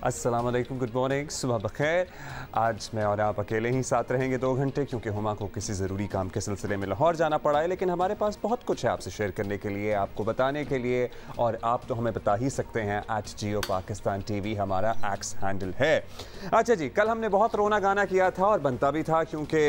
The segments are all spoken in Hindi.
अस्सलाम वालेकुम, गुड मॉर्निंग, सुबह बखैर। आज मैं और आप अकेले ही साथ रहेंगे 2 घंटे, क्योंकि हुमा को किसी ज़रूरी काम के सिलसिले में लाहौर जाना पड़ा है। लेकिन हमारे पास बहुत कुछ है आपसे शेयर करने के लिए, आपको बताने के लिए, और आप तो हमें बता ही सकते हैं। @Jio Pakistan TV हमारा एक्स हैंडल है। अच्छा जी, कल हमने बहुत रोना गाना किया था और बनता भी था, क्योंकि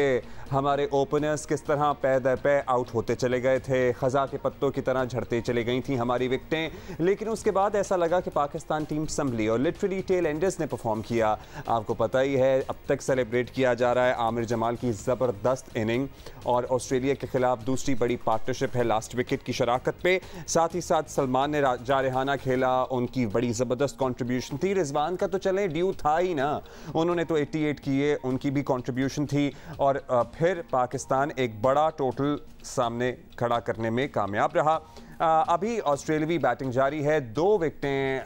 हमारे ओपनर्स किस तरह पै दर पै आउट होते चले गए थे, ख़ज़ा के पत्तों की तरह झड़ते चले गई थी हमारी विकटें। लेकिन उसके बाद ऐसा लगा कि पाकिस्तान टीम संभली और लिटरली टेल एंडर्स ने परफॉर्म किया। आपको पता ही है, अब तक सेलिब्रेट किया जा रहा है आमिर जमाल की ज़बरदस्त इनिंग, और ऑस्ट्रेलिया के खिलाफ दूसरी बड़ी पार्टनरशिप है लास्ट विकेट की शराकत पे। साथ ही साथ सलमान ने जारहाना खेला, उनकी बड़ी ज़बरदस्त कॉन्ट्रीब्यूशन थी। रिजवान का तो चले ड्यू था ही ना, उन्होंने तो 88 किए, उनकी भी कॉन्ट्रीब्यूशन थी। और फिर पाकिस्तान एक बड़ा टोटल सामने खड़ा करने में कामयाब रहा। अभी ऑस्ट्रेलियावी बैटिंग जारी है, 2 विकेटें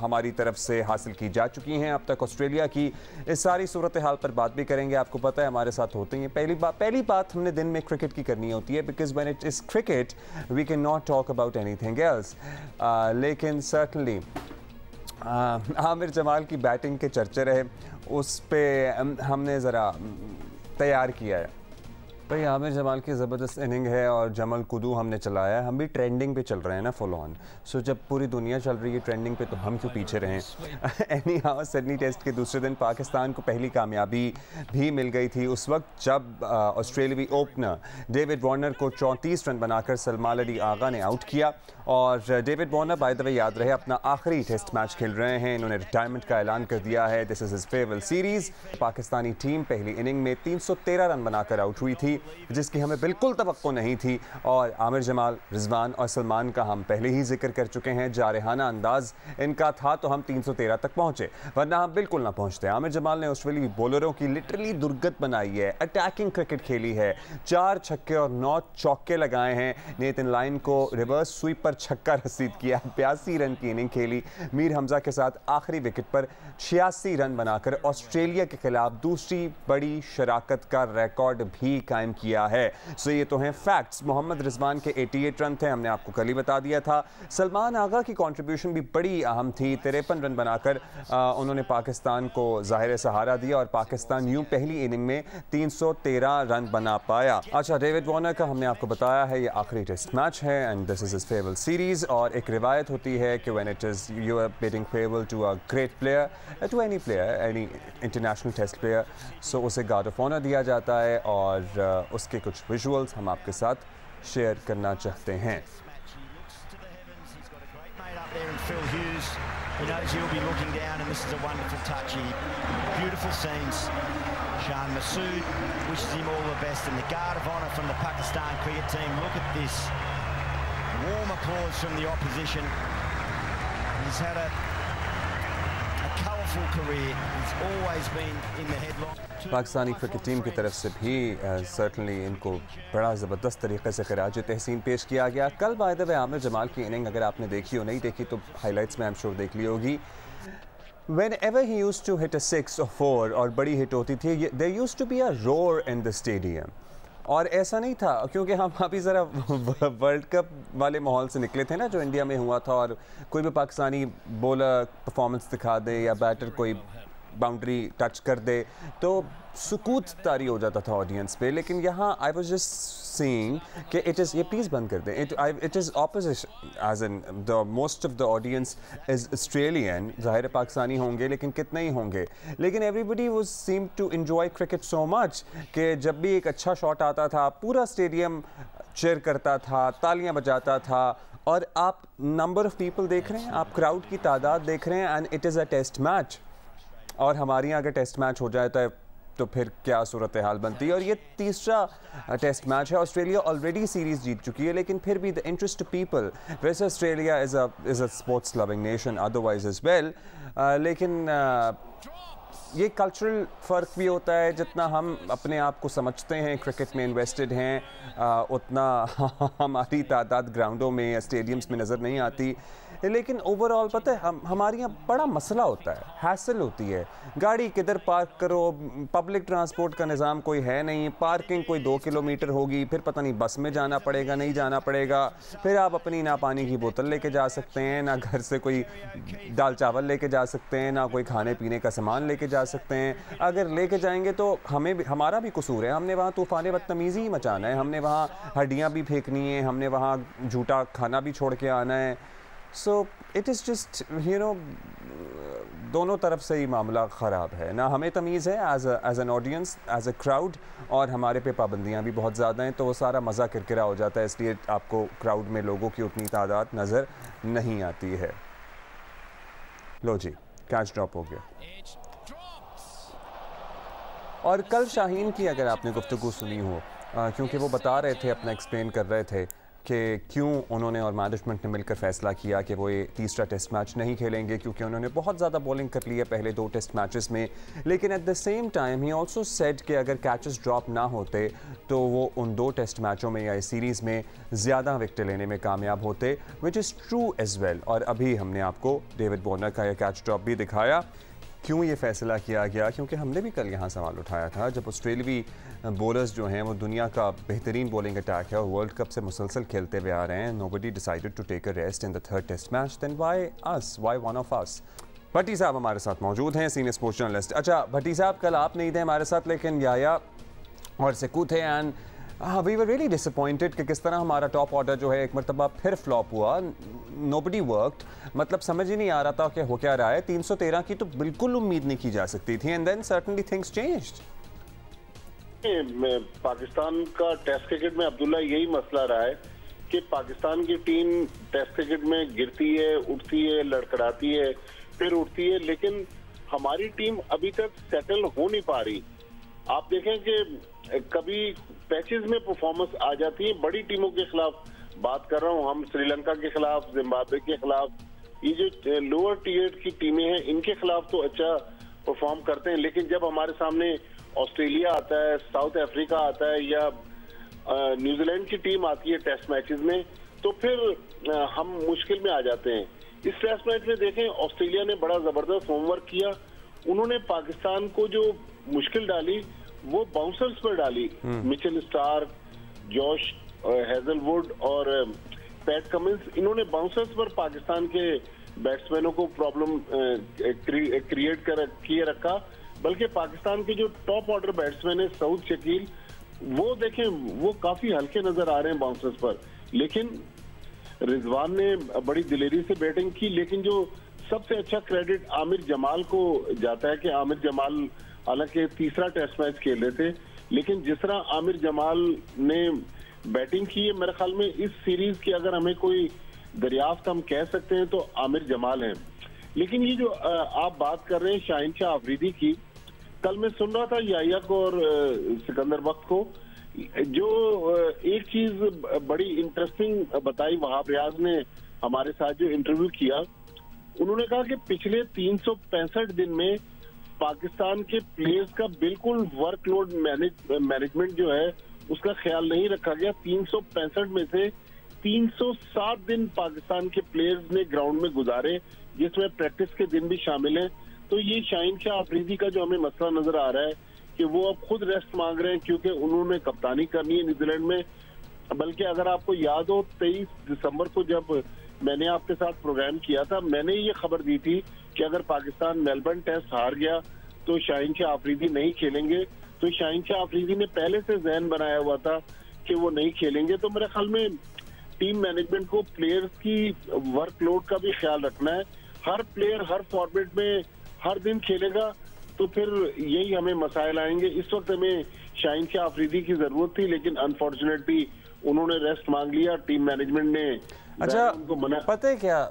हमारी तरफ से हासिल की जा चुकी हैं अब तक ऑस्ट्रेलिया की। इस सारी सूरत हाल पर बात भी करेंगे, आपको पता है हमारे साथ होते हैं। पहली बात हमने दिन में क्रिकेट की करनी होती है, because when it is cricket we can not talk about anything else. लेकिन सर्टनली आमिर जमाल की बैटिंग के चर्चे रहे, उस पर हमने ज़रा तैयार किया है। भाई आमिर जमाल की ज़बरदस्त इनिंग है और जमल कुदू हमने चलाया है। हम भी ट्रेंडिंग पे चल रहे हैं ना, फुल ऑन। सो जब पूरी दुनिया चल रही है ट्रेंडिंग पे, तो हम क्यों पीछे रहें। एनी हाउ, सिडनी टेस्ट के दूसरे दिन पाकिस्तान को पहली कामयाबी भी मिल गई थी, उस वक्त जब ऑस्ट्रेलियावी ओपनर डेविड वार्नर को 34 रन बनाकर सलमान अली आगा ने आउट किया। और David Warner by the way याद रहे अपना आखिरी टेस्ट मैच खेल रहे हैं, इन्होंने रिटायरमेंट का ऐलान कर दिया है। This is his favourite series. Pakistani team पहली इनिंग में 313 रन बनाकर आउट हुई थी, जिसकी हमें बिल्कुल तवक्को नहीं थी। और आमिर जमाल, रिजवान और सलमान का हम पहले ही जिक्र कर चुके हैं, जारहाना अंदाज इनका था तो हम 313 तक पहुंचे, वरना हम बिल्कुल ना पहुंचते। आमिर जमाल ने ऑस्ट्रेलियाई बॉलरों की लिटरली दुर्गत बनाई है, अटैकिंग क्रिकेट खेली है, 4 छक्के और 9 चौके लगाए हैं। नेथन लाइन को रिवर्स स्वीप पर छक्का रसीद किया, 82 रन की इनिंग खेली। मीर हमजा के साथ आखिरी विकेट पर 86 रन बनाकर ऑस्ट्रेलिया के खिलाफ दूसरी बड़ी शराकत का रिकॉर्ड भी कायम किया है। सो ये तो हैं फैक्ट्स। मोहम्मद रिजवान के 88 रन थे, हमने आपको कल ही बता दिया था। सलमान आगा की कंट्रीब्यूशन भी बड़ी अहम थी, 53 रन बनाकर उन्होंने पाकिस्तान को ज़ाहिर सहारा दिया और पाकिस्तान यूं पहली इनिंग में 313 रन बना पाया। अच्छा, डेविड वार्नर का हमने आपको बताया है, ये आखिरी टेस्ट मैच है and this is his favourite series. और एक रिवायत होती है कि when it is you are bidding favourable to a great player, to any player, any international test player, so उसे गार्ड ऑफ ऑनर दिया जाता है। और उसके कुछ विजुअल्स हम आपके साथ शेयर करना चाहते हैं। Shan Masood wishes him all the best, and the guard of honour from the Pakistan cricket team. Look at this warm applause from the opposition. He's had a colourful career. He's always been in the headline. Pakistani cricket team की तरफ से भी सर्टनली इनको बड़ा ज़बरदस्त तरीके से खिराज तहसीन पेश किया गया। कल by the way Aamir Jamal की इनिंग अगर आपने देखी हो, नहीं देखी तो हाईलाइट्स में आई एम श्योर देख ली होगी। Whenever he used to hit a 6 or 4 और बड़ी हिट होती थी, there used to be a roar in the stadium। और ऐसा नहीं था, क्योंकि हम अभी ज़रा वर्ल्ड कप वाले माहौल से निकले थे ना, जो इंडिया में हुआ था। और कोई भी पाकिस्तानी बॉलर परफॉर्मेंस दिखा दे या बैटर कोई बाउंड्री टच कर दे तो सुकूत तारी हो जाता था ऑडियंस पे। लेकिन यहाँ आई वाज जस्ट सीइंग कि इट इज़, ये प्लीज़ बंद कर दें, it is opposition, as in the most of the audience is Australian. ज़ाहिर पाकिस्तानी होंगे लेकिन कितने ही होंगे, लेकिन everybody was seem to enjoy cricket so much कि जब भी एक अच्छा शॉट आता था पूरा स्टेडियम चीयर करता था, तालियां बजाता था। और आप नंबर ऑफ़ पीपल देख रहे हैं, आप क्राउड की तादाद देख रहे हैं, and it is a test match. और हमारे यहाँ अगर टेस्ट मैच हो जाए तो फिर क्या सूरत हाल बनती है। और ये तीसरा टेस्ट मैच है, ऑस्ट्रेलिया ऑलरेडी सीरीज़ जीत चुकी है, लेकिन फिर भी द इंटरेस्ट ऑफ पीपल, वैसे Australia is a sports loving nation otherwise is well, लेकिन ये कल्चरल फ़र्क भी होता है। जितना हम अपने आप को समझते हैं क्रिकेट में इन्वेस्टेड हैं, उतना हमारी तादाद ग्राउंडों में या स्टेडियम्स में नज़र नहीं आती। लेकिन ओवरऑल पता है हमारे यहाँ बड़ा मसला होता है, हैसल होती है। गाड़ी किधर पार्क करो, पब्लिक ट्रांसपोर्ट का निज़ाम कोई है नहीं, पार्किंग कोई 2 किलोमीटर होगी, फिर पता नहीं बस में जाना पड़ेगा नहीं जाना पड़ेगा, फिर आप अपनी ना पानी की बोतल लेके जा सकते हैं, ना घर से कोई दाल चावल लेके जा सकते हैं, ना कोई खाने पीने का सामान लेके जा सकते हैं। अगर लेके जाएंगे तो हमारा भी कसूर है, हमने वहाँ तूफ़ान बदतमीज़ी ही मचाना है, हमने वहाँ हड्डियाँ भी फेंकनी है, हमने वहाँ झूठा खाना भी छोड़ के आना है। सो इट इज़ जस्ट दोनों तरफ से ही मामला ख़राब है ना, हमें तमीज़ है as an audience, as a crowd, और हमारे पे पाबंदियाँ भी बहुत ज़्यादा हैं, तो वो सारा मज़ा किरकिरा हो जाता है, इसलिए आपको क्राउड में लोगों की उतनी तादाद नज़र नहीं आती है। लो जी, कैच ड्रॉप हो गया। और कल शाहीन की अगर आपने गुफ्तगू सुनी हो, क्योंकि वो बता रहे थे, अपना एक्सप्लेन कर रहे थे कि क्यों उन्होंने और मैनेजमेंट ने मिलकर फ़ैसला किया कि वो ये तीसरा टेस्ट मैच नहीं खेलेंगे, क्योंकि उन्होंने बहुत ज़्यादा बॉलिंग कर ली है पहले 2 टेस्ट मैचेस में। लेकिन at the same time he also said कि अगर कैचेस ड्रॉप ना होते तो वो उन 2 टेस्ट मैचों में या इस सीरीज़ में ज़्यादा विकेट लेने में कामयाब होते, which is true as well. और अभी हमने आपको डेविड वॉर्नर का यह कैच ड्रॉप भी दिखाया। क्यों ये फ़ैसला किया गया? क्योंकि हमने भी कल यहाँ सवाल उठाया था, जब ऑस्ट्रेलियावी बॉलर्स जो हैं वो दुनिया का बेहतरीन बॉलिंग अटैक है और वर्ल्ड कप से मुसलसल खेलते हुए आ रहे हैं, nobody decided to take a rest in the 3rd test match, then why us, why one of us? Bhatti sahab हमारे साथ मौजूद हैं, सीनियर स्पोर्ट्स जर्नलिस्ट। अच्छा भट्टी साहब, कल आप नहीं थे हमारे साथ, लेकिन याया और सिकू थे, and we were really disappointed कि किस तरह हमारा टॉप ऑर्डर जो है एक मरतबा फिर फ्लॉप हुआ। नोबडी वर्कड, मतलब समझ ही नहीं आ रहा था कि हो क्या रहा है। 313 की तो बिल्कुल उम्मीद नहीं की जा सकती थी, and then certainly things changed. Pakistan का टेस्ट क्रिकेट में अब्दुल्ला यही मसला रहा है कि पाकिस्तान की टीम टेस्ट क्रिकेट में गिरती है, उठती है, लड़खड़ाती है, फिर उठती है, लेकिन हमारी टीम अभी तक सेटल हो नहीं पा रही। आप देखें कि कभी पैचेस में परफॉर्मेंस आ जाती है, बड़ी टीमों के खिलाफ बात कर रहा हूँ, हम श्रीलंका के खिलाफ, जिम्बाब्वे के खिलाफ, ये जो लोअर टीयर की टीमें हैं इनके खिलाफ तो अच्छा परफॉर्म करते हैं, लेकिन जब हमारे सामने ऑस्ट्रेलिया आता है, साउथ अफ्रीका आता है या न्यूजीलैंड की टीम आती है टेस्ट मैचेस में, तो फिर हम मुश्किल में आ जाते हैं। इस टेस्ट मैच में देखें, ऑस्ट्रेलिया ने बड़ा जबरदस्त होमवर्क किया, उन्होंने पाकिस्तान को जो मुश्किल डाली वो बाउंसर्स पर डाली। मिचेल स्टार्क, जॉश हेजलवुड और पैट कमिंस, इन्होंने बाउंसर्स पर पाकिस्तान के बैट्समैनों को प्रॉब्लम क्रिएट किए रखा। बल्कि पाकिस्तान के जो टॉप ऑर्डर बैट्समैन है सऊद शकील, वो देखें वो काफी हल्के नजर आ रहे हैं बाउंसर्स पर, लेकिन रिजवान ने बड़ी दिलेरी से बैटिंग की। लेकिन जो सबसे अच्छा क्रेडिट आमिर जमाल को जाता है कि आमिर जमाल हालांकि तीसरा टेस्ट मैच खेल रहे थे, लेकिन जिस तरह आमिर जमाल ने बैटिंग की है, मेरे ख्याल में इस सीरीज की अगर हमें कोई दरियाफ्त हम कह सकते हैं तो आमिर जमाल है। लेकिन ये जो आप बात कर रहे हैं शाहीन शाह अफरीदी की, कल मैं सुन रहा था याया को और सिकंदर वक्त को, जो एक चीज बड़ी इंटरेस्टिंग बताई वहाब रियाज ने हमारे साथ जो इंटरव्यू किया, उन्होंने कहा कि पिछले 365 दिन में पाकिस्तान के प्लेयर्स का बिल्कुल वर्कलोड मैनेजमेंट जो है उसका ख्याल नहीं रखा गया। 365 में से 307 दिन पाकिस्तान के प्लेयर्स ने ग्राउंड में गुजारे, जिसमें प्रैक्टिस के दिन भी शामिल हैं। तो ये शाहीन शाह अफरीदी का जो हमें मसला नजर आ रहा है कि वो अब खुद रेस्ट मांग रहे हैं, क्योंकि उन्होंने कप्तानी करनी है न्यूजीलैंड में। बल्कि अगर आपको याद हो 23 दिसंबर को जब मैंने आपके साथ प्रोग्राम किया था, मैंने ये खबर दी थी कि अगर पाकिस्तान मेलबर्न टेस्ट हार गया तो शाहीन शाह अफरीदी नहीं खेलेंगे। तो शाहीन शाह अफरीदी ने पहले से जहन बनाया हुआ था कि वो नहीं खेलेंगे। तो मेरे ख्याल में टीम मैनेजमेंट को प्लेयर्स की वर्कलोड का भी ख्याल रखना है। हर प्लेयर हर फॉर्मेट में हर दिन खेलेगा तो फिर यही हमें मसाइल आएंगे। इस वक्त हमें शाहीन शाह अफरीदी की जरूरत थी, लेकिन अनफॉर्चुनेटली उन्होंने रेस्ट मांग लिया, टीम मैनेजमेंट ने अच्छा पता है क्या,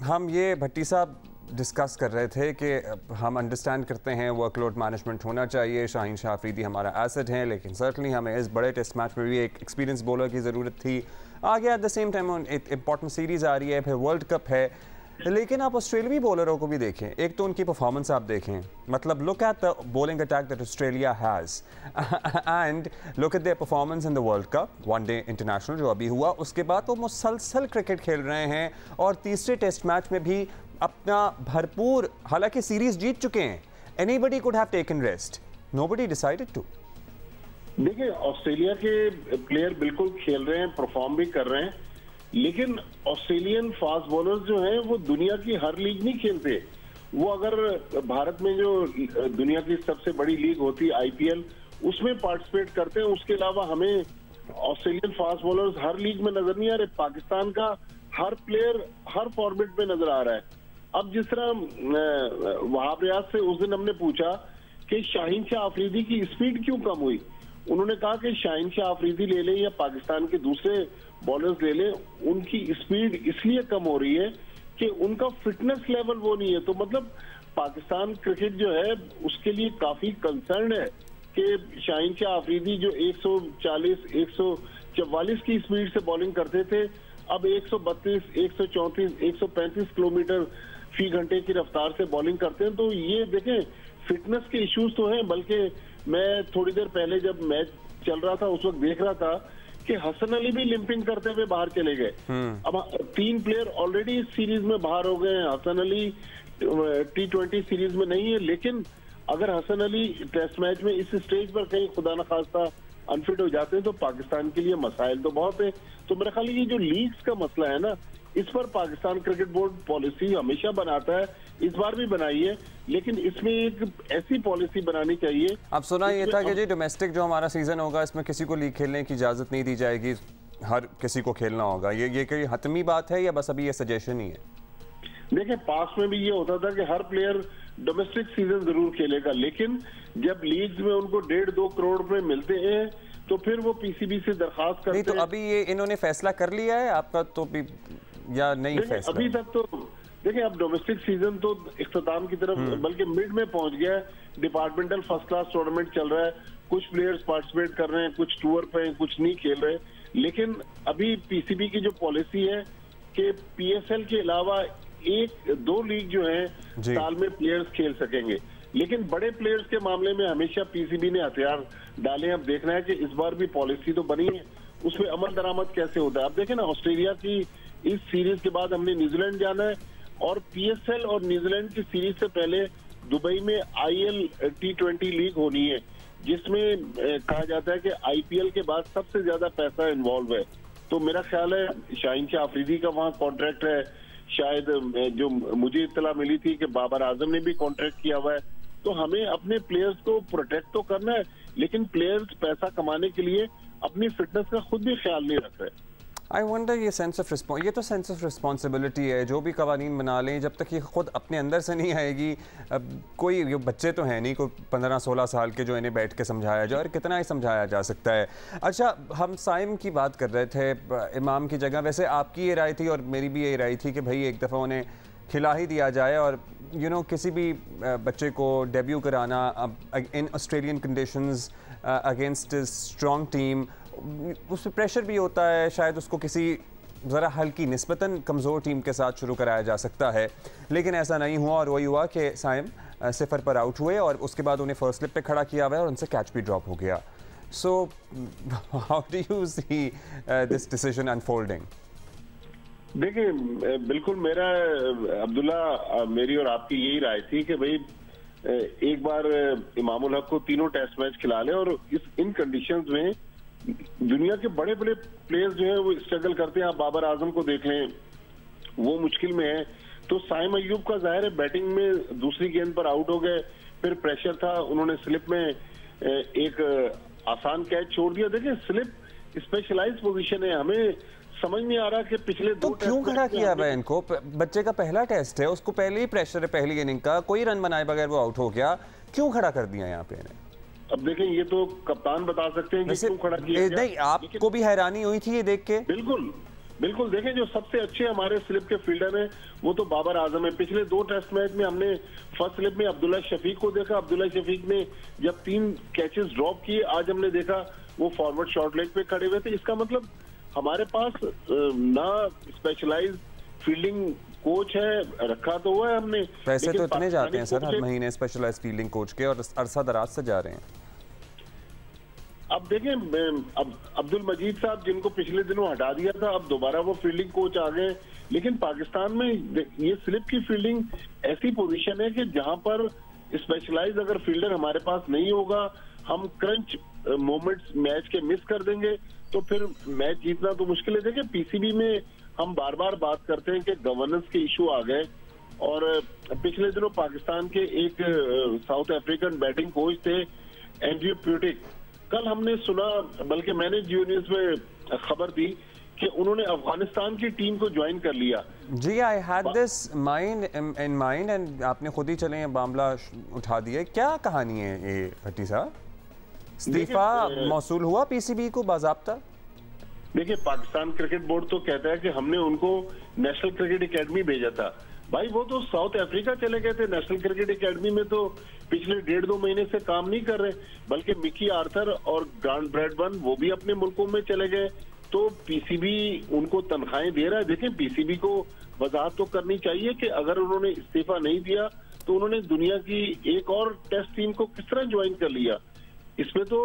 हम ये भट्टी साहब डिस्कस कर रहे थे कि हम अंडरस्टैंड करते हैं वर्कलोड मैनेजमेंट होना चाहिए, शाहीन शाह अफरीदी हमारा एसेट है, लेकिन सर्टनली हमें इस बड़े टेस्ट मैच में भी एक एक्सपीरियंस बॉलर की ज़रूरत थी। आगे एट द सेम टाइम एक इंपॉर्टेंट सीरीज़ आ रही है, फिर वर्ल्ड कप है, लेकिन आप ऑस्ट्रेलियाई बॉलरों को भी देखें, एक तो उनकी परफॉर्मेंस आप देखें, मतलब look at the bowling attack that Australia has and look at their performance in the world cup one day international जो अभी हुआ, उसके बाद वो मुसलसल क्रिकेट खेल रहे हैं और तीसरे टेस्ट मैच में भी अपना भरपूर, हालांकि सीरीज जीत चुके हैं, anybody could have taken rest, nobody decided to. देखिए ऑस्ट्रेलिया के प्लेयर बिल्कुल खेल रहे हैं, परफॉर्म भी कर रहे हैं, लेकिन ऑस्ट्रेलियन फास्ट बॉलर्स जो हैं वो दुनिया की हर लीग नहीं खेलते। वो अगर भारत में जो दुनिया की सबसे बड़ी लीग होती है IPL, उसमें पार्टिसिपेट करते हैं, उसके अलावा हमें ऑस्ट्रेलियन फास्ट बॉलर्स हर लीग में नजर नहीं आ रहे। पाकिस्तान का हर प्लेयर हर फॉर्मेट में नजर आ रहा है। अब जिस तरह वहाब रियाज से उस दिन हमने पूछा कि शाहीन शाह अफरीदी की स्पीड क्यों कम हुई, उन्होंने कहा कि शाहीन शाह अफरीदी ले लें या पाकिस्तान के दूसरे बॉलर्स ले लें, उनकी स्पीड इसलिए कम हो रही है कि उनका फिटनेस लेवल वो नहीं है। तो मतलब पाकिस्तान क्रिकेट जो है उसके लिए काफी कंसर्न है कि शाहीन शाह अफरीदी जो 140, 144 की स्पीड से बॉलिंग करते थे, अब 132, 134, 135 किलोमीटर फी घंटे की रफ्तार से बॉलिंग करते हैं। तो ये देखें फिटनेस के इश्यूज तो हैं, बल्कि मैं थोड़ी देर पहले जब मैच चल रहा था उस वक्त देख रहा था कि हसन अली भी लिंपिंग करते हुए बाहर चले गए। अब 3 प्लेयर ऑलरेडी इस सीरीज में बाहर हो गए हैं। हसन अली T20 सीरीज में नहीं है, लेकिन अगर हसन अली टेस्ट मैच में इस स्टेज पर कहीं खुदा न खास्ता अनफिट हो जाते हैं तो पाकिस्तान के लिए मसाइल तो बहुत है। तो मेरा ख्याल ये जो लीग्स का मसला है ना, इस पर पाकिस्तान क्रिकेट बोर्ड पॉलिसी हमेशा बनाता है, इस बार भी बनाई है, लेकिन इसमें एक ऐसी पॉलिसी बनानी चाहिए। अब सुना ये था कि जी डोमेस्टिक जो हमारा सीजन होगा इसमें किसी को लीग खेलने की इजाजत नहीं दी जाएगी, हर किसी को खेलना होगा। ये कोई हतमी बात है या बस अभी ये सजेशन ही है? देखिए पास में भी ये होता था कि हर प्लेयर डोमेस्टिक सीजन जरूर खेलेगा, लेकिन जब लीग्स में उनको 1.5-2 करोड़ रुपए मिलते हैं तो फिर वो PCB से दरखास्त करते हैं। तो अभी ये इन्होंने फैसला कर लिया है आपका तो भी या नहीं फैसला? अभी तक तो देखिए अब डोमेस्टिक सीजन तो इख्तिताम की तरफ बल्कि मिड में पहुंच गया है। डिपार्टमेंटल फर्स्ट क्लास टूर्नामेंट चल रहा है, कुछ प्लेयर्स पार्टिसिपेट कर रहे हैं, कुछ टूर पे हैं, कुछ नहीं खेल रहे। लेकिन अभी PCB की जो पॉलिसी है कि PSL के अलावा 1-2 लीग जो है साल में प्लेयर्स खेल सकेंगे, लेकिन बड़े प्लेयर्स के मामले में हमेशा PCB ने हथियार डाले। अब देखना है कि इस बार भी पॉलिसी तो बनी है, उसमें अमल दरामद कैसे होता है। अब देखें ना, ऑस्ट्रेलिया की इस सीरीज के बाद हमने न्यूजीलैंड जाना है और PSL और न्यूजीलैंड की सीरीज से पहले दुबई में IL T20 लीग होनी है, जिसमें कहा जाता है कि IPL के बाद सबसे ज्यादा पैसा इन्वॉल्व है। तो मेरा ख्याल है शाहीन शाह अफरीदी का वहाँ कॉन्ट्रैक्ट है, शायद जो मुझे इत्तला मिली थी कि बाबर आजम ने भी कॉन्ट्रैक्ट किया हुआ है। तो हमें अपने प्लेयर्स को प्रोटेक्ट तो करना है, लेकिन प्लेयर्स पैसा कमाने के लिए अपनी फिटनेस का खुद भी ख्याल नहीं रख रहे। आई वंडर ये तो सेंस ऑफ रिस्पॉन्सिबिलिटी है, जो भी कवानीन बना लें जब तक ये खुद अपने अंदर से नहीं आएगी। अब कोई बच्चे तो हैं नहीं, कोई 15-16 साल के जो इन्हें बैठ के समझाया जाए, और कितना ही समझाया जा सकता है। अच्छा, हम साइम की बात कर रहे थे इमाम की जगह, वैसे आपकी ये राय थी और मेरी भी यही राय थी कि भाई एक दफ़ा उन्हें खिला ही दिया जाए, और किसी भी बच्चे को डेब्यू कराना इन Australian conditions against strong team, उस पर प्रेशर भी होता है, शायद उसको किसी ज़रा हल्की निस्बतन कमज़ोर टीम के साथ शुरू कराया जा सकता है, लेकिन ऐसा नहीं हुआ। और वही हुआ कि साइम 0 पर आउट हुए और उसके बाद उन्हें फर्स्ट स्लिप पे खड़ा किया हुआ है और उनसे कैच भी ड्रॉप हो गया। So how do you see this decision unfolding? देखिए बिल्कुल मेरा अब्दुल्ला, मेरी और आपकी यही राय थी कि भाई एक बार इमामुल हक को तीनों टेस्ट मैच खिला लें, और इन कंडीशंस में दुनिया के बड़े बड़े प्लेयर्स जो हैं वो स्ट्रगल करते हैं। आप बाबर आजम को देख लें, वो मुश्किल में है। तो साइम अय्यूब का जाहिर है बैटिंग में दूसरी गेंद पर आउट हो गए, फिर प्रेशर था, उन्होंने स्लिप में एक आसान कैच छोड़ दिया। देखिए स्लिप स्पेशलाइज्ड पोजीशन है, हमें समझ नहीं आ रहा कि पिछले तो क्यों खड़ा किया है इनको? बच्चे का पहला टेस्ट है, उसको पहले ही प्रेशर है पहली इनिंग का, कोई रन बनाए बगैर वो आउट हो गया, क्यों खड़ा कर दिया यहाँ पे इन्हें? अब देखें ये तो कप्तान बता सकते हैं कि क्यों खड़ा किया गया। नहीं, आपको भी हैरानी हुई थी ये देख के? बिल्कुल बिल्कुल। देखें जो सबसे अच्छे हमारे स्लिप के फील्डर हैं वो तो बाबर आजम है। पिछले 2 टेस्ट मैच में हमने फर्स्ट स्लिप में अब्दुल्ला शफीक को देखा, अब्दुल्ला शफीक ने जब 3 कैचेस ड्रॉप किए, आज हमने देखा वो फॉरवर्ड शॉर्ट लेग पे खड़े हुए थे। इसका मतलब हमारे पास ना स्पेशलाइज्ड फील्डिंग कोच है, रखा तो हुआ है हमने। पैसे तो इतने जाते हैं सर हर महीने स्पेशलाइज्ड फील्डिंग कोच के, और अरसा दराज से जा रहे हैं। अब देखें, अब अब्दुल मजीद साहब जिनको पिछले दिनों हटा दिया था, अब दोबारा वो फील्डिंग कोच आ गए। लेकिन पाकिस्तान में ये स्लिप की फील्डिंग ऐसी पोजीशन है कि जहां पर स्पेशलाइज अगर फील्डर हमारे पास नहीं होगा, हम क्रंच मोमेंट्स मैच के मिस कर देंगे, तो फिर मैच जीतना तो मुश्किल है। देखिए, पीसीबी में हम बार बार बात करते हैं कि गवर्नेंस के इशू आ गए, और पिछले दिनों पाकिस्तान के एक साउथ अफ्रीकन बैटिंग कोच थे एंड्रयू प्यूटिक। कल हमने सुना, बल्कि मैंने जियो न्यूज में खबर दी कि उन्होंने अफगानिस्तान की टीम को ज्वाइन कर लिया। जी, I had this mind in mind, and आपने खुद ही चले मामला उठा दिया। क्या कहानी है ये भट्टी साहब? इस्तीफा मौसूल हुआ पीसीबी को बाज़ाब्ता? देखिए, पाकिस्तान क्रिकेट बोर्ड तो कहता है कि हमने उनको नेशनल क्रिकेट एकेडमी भेजा था। भाई, वो तो साउथ अफ्रीका चले गए थे। नेशनल क्रिकेट एकेडमी में तो पिछले 1.5-2 महीने से काम नहीं कर रहे, बल्कि मिकी आर्थर और ग्रांट ब्रैडबर्न वो भी अपने मुल्कों में चले गए। तो पीसीबी उनको तनख्वाहें दे रहा है। देखें, पीसीबी को वजाहत तो करनी चाहिए कि अगर उन्होंने इस्तीफा नहीं दिया तो उन्होंने दुनिया की एक और टेस्ट टीम को किस तरह ज्वाइन कर लिया। इसमें तो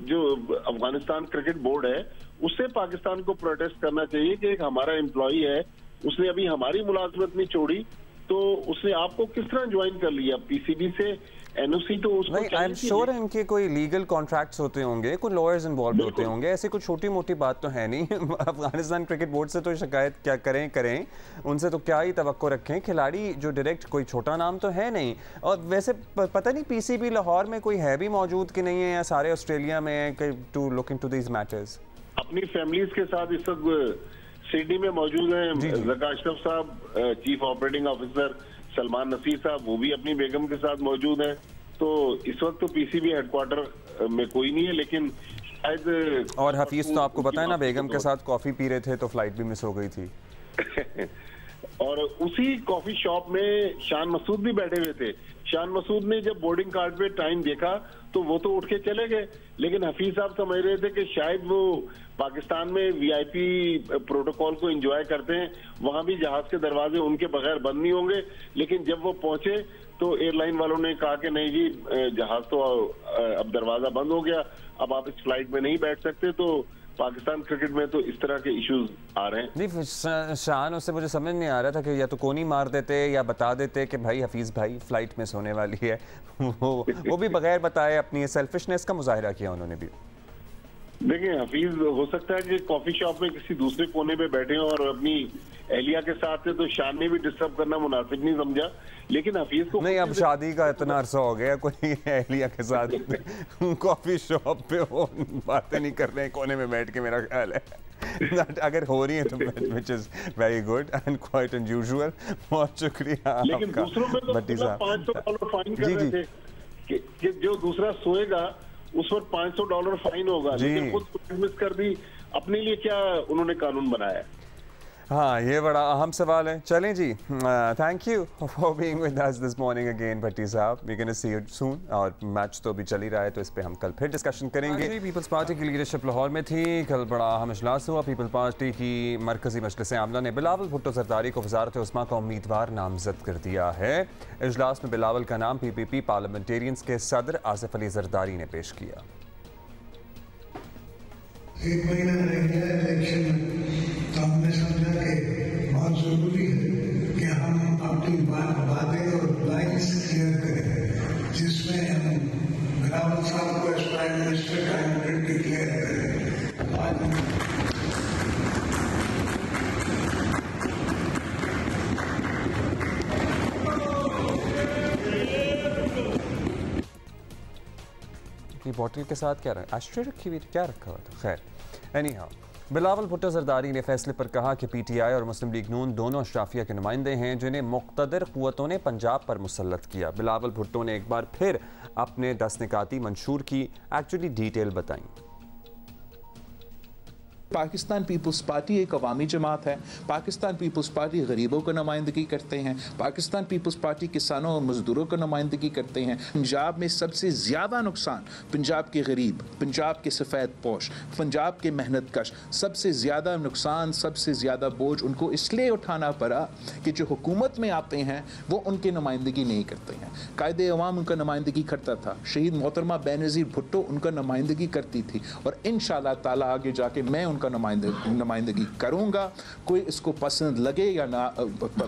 जो अफगानिस्तान क्रिकेट बोर्ड है उससे पाकिस्तान को प्रोटेस्ट करना चाहिए कि एक हमारा एम्प्लॉई है, उसने अभी हमारी मुलाजमत नहीं छोड़ी, तो उसने आपको किस तरह ज्वाइन कर लिया। पीसीबी से एनओसी तो उसको नहीं, आई एम श्योर इनके कोई लीगल कॉन्ट्रैक्ट्स होते होंगे, कोई लॉयर्स इन्वॉल्व होते होंगे, ऐसी कोई छोटी मोटी बात तो है नहीं। अफगानिस्तान क्रिकेट बोर्ड से तो शिकायत क्या करें, उनसे तो क्या ही तवक्को रखें। खिलाड़ी जो डायरेक्ट कोई छोटा नाम तो है नहीं। और वैसे पता नहीं पीसीबी लाहौर में कोई है भी मौजूद कि नहीं है, या सारे ऑस्ट्रेलिया में है to look into these matters? अपनी फैमिलीज के साथ इस वक्त सिडनी में मौजूद हैं। ज़का अशरफ साहब chief operating officer, Salman Naseer साहब वो भी अपनी बेगम के साथ मौजूद हैं। तो इस वक्त तो पीसीबी हेडक्वार्टर में कोई नहीं है, लेकिन शायद। और हफीज तो आपको पता है ना, बेगम के साथ कॉफी पी रहे थे तो फ्लाइट भी मिस हो गई थी। और उसी कॉफी शॉप में शान मसूद भी बैठे हुए थे। शान मसूद ने जब बोर्डिंग कार्ड पे टाइम देखा तो वो तो उठ के चले गए, लेकिन हफीज साहब समझ रहे थे कि शायद वो पाकिस्तान में वीआईपी प्रोटोकॉल को एंजॉय करते हैं, वहां भी जहाज के दरवाजे उनके बगैर बंद नहीं होंगे। लेकिन जब वो पहुंचे तो एयरलाइन वालों ने कहा कि नहीं जी, जहाज तो अब दरवाजा बंद हो गया, अब आप इस फ्लाइट में नहीं बैठ सकते। तो पाकिस्तान क्रिकेट में तो इस तरह के इश्यूज आ रहे हैं। नहीं, शान उससे मुझे समझ नहीं आ रहा था कि या तो कोनी मार देते या बता देते कि भाई हफीज भाई फ्लाइट में सोने वाली है। वो भी बगैर बताए अपनी सेल्फिशनेस का मुजाहिरा किया उन्होंने भी। देखिए, हफीज हो सकता है कि कॉफी शॉप में किसी दूसरे कोने पे बैठे हो और अपनी एहलिया के साथ थे, तो शान ने भी डिस्टर्ब करना मुनासिब नहीं समझा। लेकिन हफीज को नहीं, अब शादी का इतना अरसा हो गया, कोई एहलिया के साथ कॉफी शॉप पे वो बातें नहीं कर रहे हैं कोने में बैठ के, मेरा ख्याल है। अगर हो रही है तो which is very good and quite unusual. बहुत शुक्रिया। लेकिन दूसरों में तो $500 फाइन कर रहे थे कि जो दूसरा सोएगा उस पर $500 फाइन होगा, लेकिन खुद मिस कर दी। अपने लिए क्या उन्होंने कानून बनाया? हाँ, ये बड़ा अहम सवाल है। चलें जी, thank you for being with us this morning again Bhatti sahab. We can see you soon. और मैच तो अभी चल ही रहा है, तो इस पे हम कल फिर डिस्कशन करेंगे। पीपल्स पार्टी की लीडरशिप लाहौर में थी। कल बड़ा अहम इजलास हुआ। पीपल्स पार्टी की मरकजी मजलिस आमला ने बिलावल भुट्टो जरदारी को वजारत उस्मा का उम्मीदवार नामजद कर दिया है। इजलास में बिलावल का नाम PPP पार्लियामेंटेरियंस के सदर आसिफ अली जरदारी ने पेश किया। एक महीना रह गया इलेक्शन में, तो हमने समझा कि बहुत जरूरी है कि हम अपनी बातें और लाइन्स क्लियर करें, जिसमें हम बिलावल साहब को as prime minister candidate declare करें। बॉटल के साथ क्या एस्ट्रे रखी हुई थी, क्या रखा हुआ था? खैर, एनी हाउ, बिलावल भुट्टो जरदारी ने फैसले पर कहा कि PTI और मुस्लिम लीग नून दोनों अशराफिया के नुमाइंदे हैं जिन्हें मुक़्तदर क़ुव्वतों ने पंजाब पर मुसल्लत किया। बिलावल भुट्टो ने एक बार फिर अपने 10 निकाती मंशूर की एक्चुअली डिटेल बताई। पाकिस्तान पीपल्स पार्टी एक अवामी जमात है। पाकिस्तान पीपल्स पार्टी गरीबों को नुमाइंदगी करते हैं। पाकिस्तान पीपल्स पार्टी किसानों और मजदूरों को नुमाइंदगी करते हैं। पंजाब में सबसे ज़्यादा नुकसान पंजाब के गरीब, पंजाब के सफ़ेद पोश, पंजाब के मेहनत कश, सबसे ज़्यादा नुकसान, सबसे ज़्यादा बोझ उनको इसलिए उठाना पड़ा कि जो हुकूमत में आते हैं वो उनकी नुमाइंदगी नहीं करते हैं। कायदे अवाम उनका नुमाइंदगी करता था। शहीद मोहतरमा बेनज़ीर भुट्टो उनका नुमाइंदगी करती थी और इंशाअल्लाह ताला आगे जाके मैं उनका नुमाइंदगी करूंगा। कोई इसको पसंद लगे या ना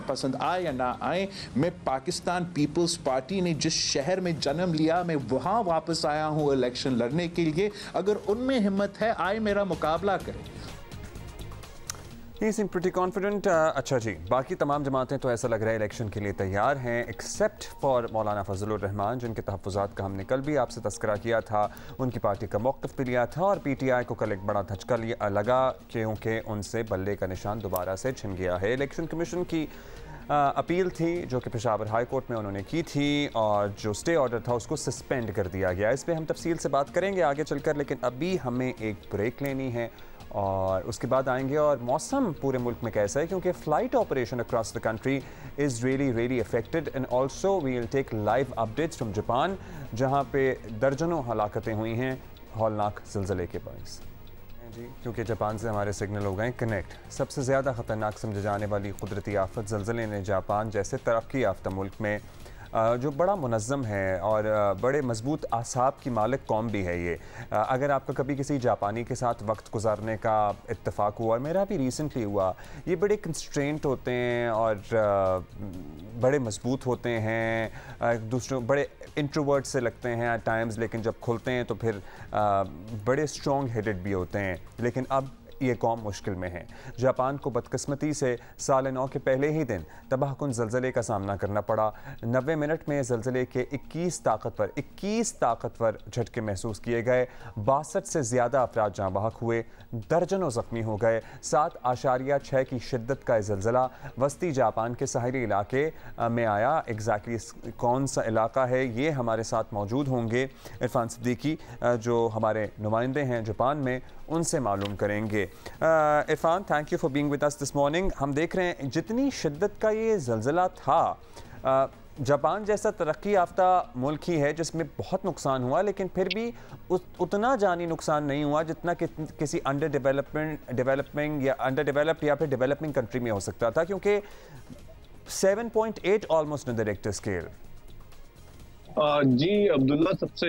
पसंद आए या ना आए, मैं पाकिस्तान पीपल्स पार्टी ने जिस शहर में जन्म लिया मैं वहां वापस आया हूं इलेक्शन लड़ने के लिए। अगर उनमें हिम्मत है आए मेरा मुकाबला करें। He seemed pretty confident. अच्छा जी, बाकी तमाम जमातें तो ऐसा लग रहा है इलेक्शन के लिए तैयार हैं, एक्सेप्ट फॉर मौलाना फजलुर रहमान, जिनके तहफ़्फ़ुज़ात का हमने कल भी आपसे तस्करा किया था। उनकी पार्टी का मौक़िफ़ भी लिया था और PTI को कल एक बड़ा धचका लगा क्योंकि उनसे बल्ले का निशान दोबारा से छिन गया है। इलेक्शन कमीशन की अपील थी जो कि पेशावर हाई कोर्ट में उन्होंने की थी और जो स्टे ऑर्डर था उसको सस्पेंड कर दिया गया। इस पर हम तफसील से बात करेंगे आगे चलकर, लेकिन अभी हमें एक ब्रेक लेनी है और उसके बाद आएंगे। और मौसम पूरे मुल्क में कैसा है, क्योंकि flight operation across the country is really affected and also we will take live updates from Japan, जहां पे दर्जनों हलाकतें हुई हैं हौलनाक ज़िलज़ले के बाइस जी, क्योंकि जापान से हमारे सिग्नल हो गए कनेक्ट। सबसे ज़्यादा ख़तरनाक समझे जाने वाली कुदरती आफत ज़लज़ले ने जापान जैसे तरक्की याफ्ता मुल्क में जो बड़ा मुनज़्ज़म है और बड़े मजबूत आसाब की मालिक कौम भी है ये। अगर आपका कभी किसी जापानी के साथ वक्त गुजारने का इत्तेफाक हुआ, और मेरा भी रिसेंटली हुआ, ये बड़े कंस्ट्रेंट होते हैं और बड़े मजबूत होते हैं, एक दूसरे बड़े इंट्रोवर्ट से लगते हैं एट टाइम्स, लेकिन जब खुलते हैं तो फिर बड़े स्ट्रॉन्ग हेडेड भी होते हैं। लेकिन अब ये कौम मुश्किल में है। जापान को बदकिस्मती से साल नौ के पहले ही दिन तबाहकुन ज़लज़ले का सामना करना पड़ा। 90 मिनट में ज़लज़ले के 21 ताकतवर झटके महसूस किए गए। 62 से ज़्यादा अफराद जहाँ बहक हुए, दर्जनों ज़ख्मी हो गए। 7.6 की शिद्दत का ज़लज़ला वस्ती जापान के साहिली इलाके में आया। एग्जैक्टली कौन सा इलाका है ये हमारे साथ मौजूद होंगे इरफान सिद्दीकी जो हमारे नुमाइंदे हैं जापान में, उनसे मालूम करेंगे। Irfan, thank you for being with us this morning. हम देख रहे हैं जितनी शिद्दत का ये ज़लज़ला था, जापान जैसा तरक्की याफ्ता मुल्क ही है जिसमें बहुत नुकसान हुआ, लेकिन फिर भी उतना जानी नुकसान नहीं हुआ जितना कि किसी डेवलपिंग या अंडर डेवलप्ड या फिर डेवलपिंग कंट्री में हो सकता था, क्योंकि 7.8 almost on the Richter scale. जी अब्दुल्ला, सबसे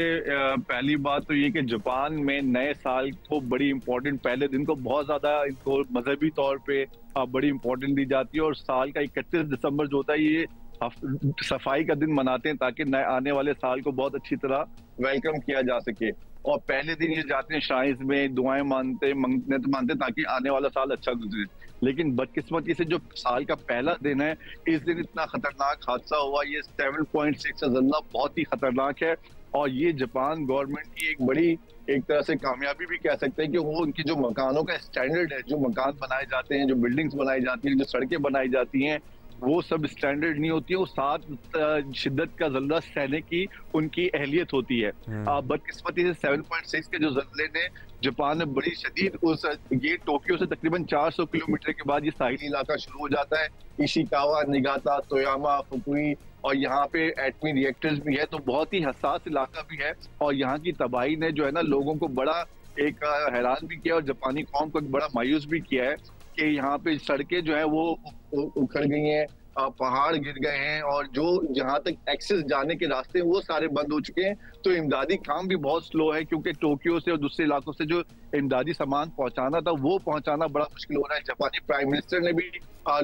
पहली बात तो ये कि जापान में नए साल को बड़ी इंपॉर्टेंट, पहले दिन को बहुत ज़्यादा इनको मजहबी तौर पे बड़ी इंपॉर्टेंट दी जाती है और साल का 31 दिसंबर जो होता है ये सफाई का दिन मनाते हैं ताकि नए आने वाले साल को बहुत अच्छी तरह वेलकम किया जा सके। और पहले दिन ये जाते हैं शाइज में, दुआएं मानते ताकि आने वाला साल अच्छा गुजरे। लेकिन बदकिस्मती से जो साल का पहला दिन है, इस दिन इतना खतरनाक हादसा हुआ। ये 7.6 का ज़लज़ला बहुत ही खतरनाक है और ये जापान गवर्नमेंट की एक बड़ी एक तरह से कामयाबी भी कह सकते हैं कि वो उनकी जो मकानों का स्टैंडर्ड है, जो मकान बनाए जाते हैं, जो बिल्डिंग्स बनाई जाती हैं, जो सड़कें बनाई जाती हैं, वो सब स्टैंडर्ड नहीं होती है। वो 7 शिद्दत का ज़लज़ला सहने की उनकी अहलियत होती है। बदकिस्मती से 7.6 के जो ज़लज़ले ने जापान में बड़ी शदीद ये टोक्यो से तकरीबन 400 किलोमीटर के बाद ये साहिली इलाका शुरू हो जाता है। इशिकावा, निगाता, तोयामा, फुकुई और यहाँ पे एटमी रिएक्टर्स भी है, तो बहुत ही हसास इलाका भी है। और यहाँ की तबाही ने जो है ना लोगों को बड़ा एक हैरान भी किया और जापानी कौम को बड़ा मायूस भी किया है कि यहाँ पे सड़कें जो है वो उखड़ गई हैं, पहाड़ गिर गए हैं और जो जहाँ तक एक्सेस जाने के रास्ते हैं वो सारे बंद हो चुके हैं। तो इमदादी काम भी बहुत स्लो है क्योंकि टोक्यो से और दूसरे इलाकों से जो इमदादी सामान पहुंचाना था वो पहुंचाना बड़ा मुश्किल हो रहा है। जापानी प्राइम मिनिस्टर ने भी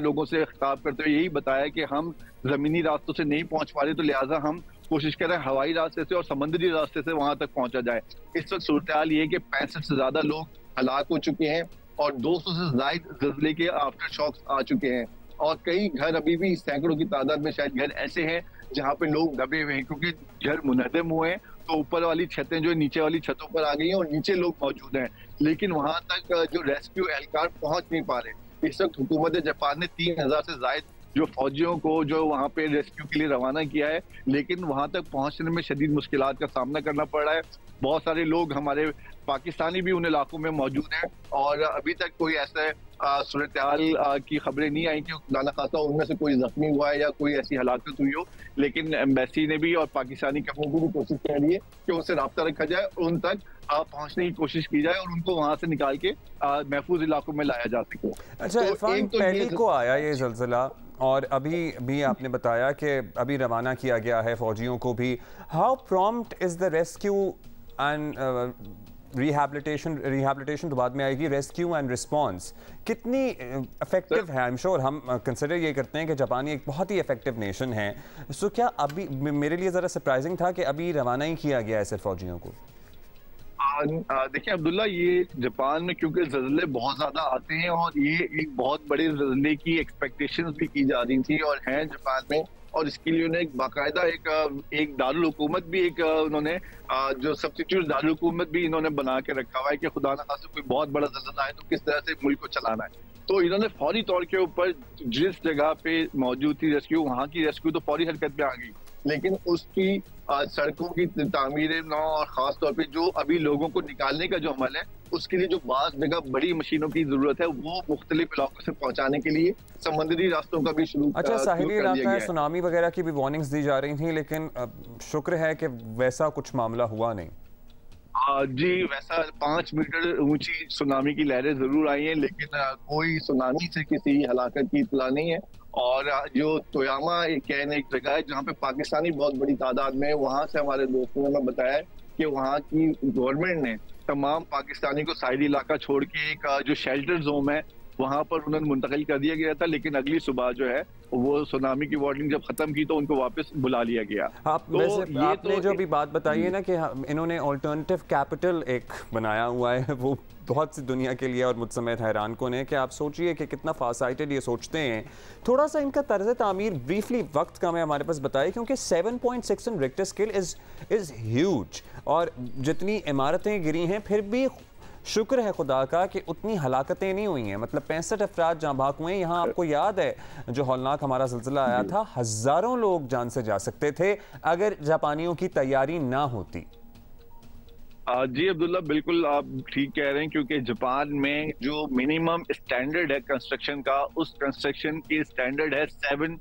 लोगों से खिताब करते हुए यही बताया कि हम जमीनी रास्तों से नहीं पहुंच पा रहे, तो लिहाजा हम कोशिश कर रहे हैं हवाई रास्ते से और समुद्री रास्ते से वहां तक पहुंचा जाए। इस वक्त सूरत हाल ये है कि 65 से ज्यादा लोग हलाक हो चुके हैं और 200 से ज्यादा ज़लज़ले के आफ्टर शॉक्स आ चुके हैं और कई घर अभी भी सैकड़ों की तादाद में शायद घर ऐसे हैं जहाँ पे लोग दबे हुए हैं क्योंकि घर मुनहदम हुए हैं, तो ऊपर वाली छतें जो नीचे वाली छतों पर आ गई हैं और नीचे लोग मौजूद हैं, लेकिन वहां तक जो रेस्क्यू एहलकार पहुंच नहीं पा रहे। इस वक्त हुकूमत जापान ने 3000 से ज्यादा जो फौजियों को जो वहाँ पे रेस्क्यू के लिए रवाना किया है, लेकिन वहाँ तक पहुँचने में शदीद मुश्किलात का सामना करना पड़ रहा है। बहुत सारे लोग हमारे पाकिस्तानी भी उन इलाकों में मौजूद हैं और अभी तक कोई ऐसे सूरत हाल की खबरें नहीं आई कि खुदा न खासा उनमें से कोई जख्मी हुआ है या कोई ऐसी हलाकत हुई हो। लेकिन एम्बेसी ने भी और पाकिस्तानी कम्युनिटी भी कोशिश कर रही है कि उनसे रब्ता रखा जाए और उन तक पहुंचने की कोशिश की जाए और उनको वहां से निकाल के महफूज इलाकों में लाया जा सके। अच्छा, इरफान, पहले को आया ये जल्जला और अभी भी आपने बताया कि अभी रवाना किया गया है फौजियों को भी। How prompt is the rescue and rehabilitation तो बाद में आएगी, रेस्क्यू एंड रिस्पॉन्स कितनी इफेक्टिव है? आई एम श्योर हम कंसिडर ये करते हैं कि जापानी एक बहुत ही इफेक्टिव नेशन है, सो क्या अभी मेरे लिए ज़रा सरप्राइजिंग था कि अभी रवाना ही किया गया है सिर्फ फौजियों को? देखिए अब्दुल्ला, ये जापान में क्योंकि ज़लज़ले बहुत ज़्यादा आते हैं और ये एक बहुत बड़े ज़लज़ले की एक्सपेक्टेशंस भी की जा रही थी और हैं जापान में, और इसके लिए उन्हें बाकायदा एक दारुल हुकूमत भी उन्होंने जो सब्स्टिट्यूट दारुल हुकूमत भी इन्होंने बना के रखा हुआ है कि खुदा न खासा कोई बहुत बड़ा ज़लज़ला आए तो किस तरह से मुल्क को चलाना है। तो इन्होंने फौरी तौर के ऊपर जिस जगह पे मौजूद थी रेस्क्यू, वहाँ की रेस्क्यू तो फौरी हरकत में आ गई, लेकिन उसकी सड़कों की तामीर नौ और खास तौर पे जो अभी लोगों को निकालने का जो अमल है, उसके लिए जो बास जगह बड़ी मशीनों की जरूरत है, वो मुख्तलिफ इलाकों से पहुंचाने के लिए समंदरी रास्तों का भी शुरू अच्छा, साहिली इलाका है, सुनामी वगैरह की भी वार्निंग्स दी जा रही थी, लेकिन शुक्र है कि वैसा कुछ मामला हुआ नहीं। जी, वैसा 5 मीटर ऊंची सुनामी की लहरें जरूर आई हैं, लेकिन कोई सुनामी से किसी हलाकत की इत्तला नहीं है। और जो तोयामा एक जगह है जहाँ पे पाकिस्तानी बहुत बड़ी तादाद में, वहाँ से हमारे दोस्तों ने हमें बताया कि वहाँ की गवर्नमेंट ने तमाम पाकिस्तानी को साहिली इलाका छोड़ के एक जो शेल्टर जोन है वहाँ पर उन्हें मुंतकिल कर दिया गया था, लेकिन अगली सुबह जो है वो सुनामी की वार्निंग जब खत्म की तो उनको वापस बुला लिया गया। आपने जो भी बात बताई है ना कि इन्होंने ऑल्टरनेटिव कैपिटल एक बनाया हुआ है, वो बहुत सी दुनिया के लिए और मुझ समेत हैरान कौन है कि आप सोचिए कि कितना फारसाइटेड ये सोचते हैं। थोड़ा सा इनका तर्ज तामीर ब्रीफली, वक्त कम है हमारे पास, बताइए, क्योंकि 7.6 on Richter scale is huge और जितनी इमारतें गिरी हैं फिर भी शुक्र है खुदा का कि उतनी हलाकतें नहीं हुई हैं। मतलब 65 अफराद जहाँ भाग हुए हैं। यहाँ आपको याद है जो हौलनाक हमारा सिलसिला आया था, हज़ारों लोग जान से जा सकते थे अगर जापानियों की तैयारी ना होती। जी अब्दुल्ला, बिल्कुल आप ठीक कह रहे हैं, क्योंकि जापान में जो मिनिमम स्टैंडर्ड है कंस्ट्रक्शन का, उस कंस्ट्रक्शन की स्टैंडर्ड है 7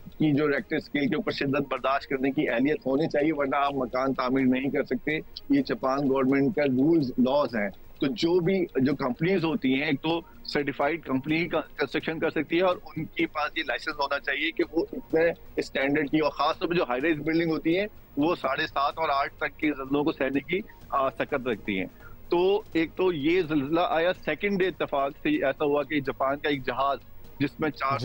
की जो रेक्टर स्केल के ऊपर शिद्दत बर्दाश्त करने की अहलियत होनी चाहिए, वरना आप मकान तामीर नहीं कर सकते। ये जापान गवर्नमेंट का रूल्स लॉज हैं। तो जो कंपनीज होती हैं, एक तो सर्टिफाइड कंपनी कंस्ट्रक्शन कर सकती है और उनके पास ये लाइसेंस होना चाहिए कि वो इतने स्टैंडर्ड की, और खासतौर पर जो हाई राइज बिल्डिंग होती है वो 7.5 और 8 तक के जल्जलों को सहने की सकत रखती हैं। तो एक तो ये जल्जला आया, सेकंड डे इत्तेफाक से ऐसा हुआ कि जापान का एक जहाज जिसमें 4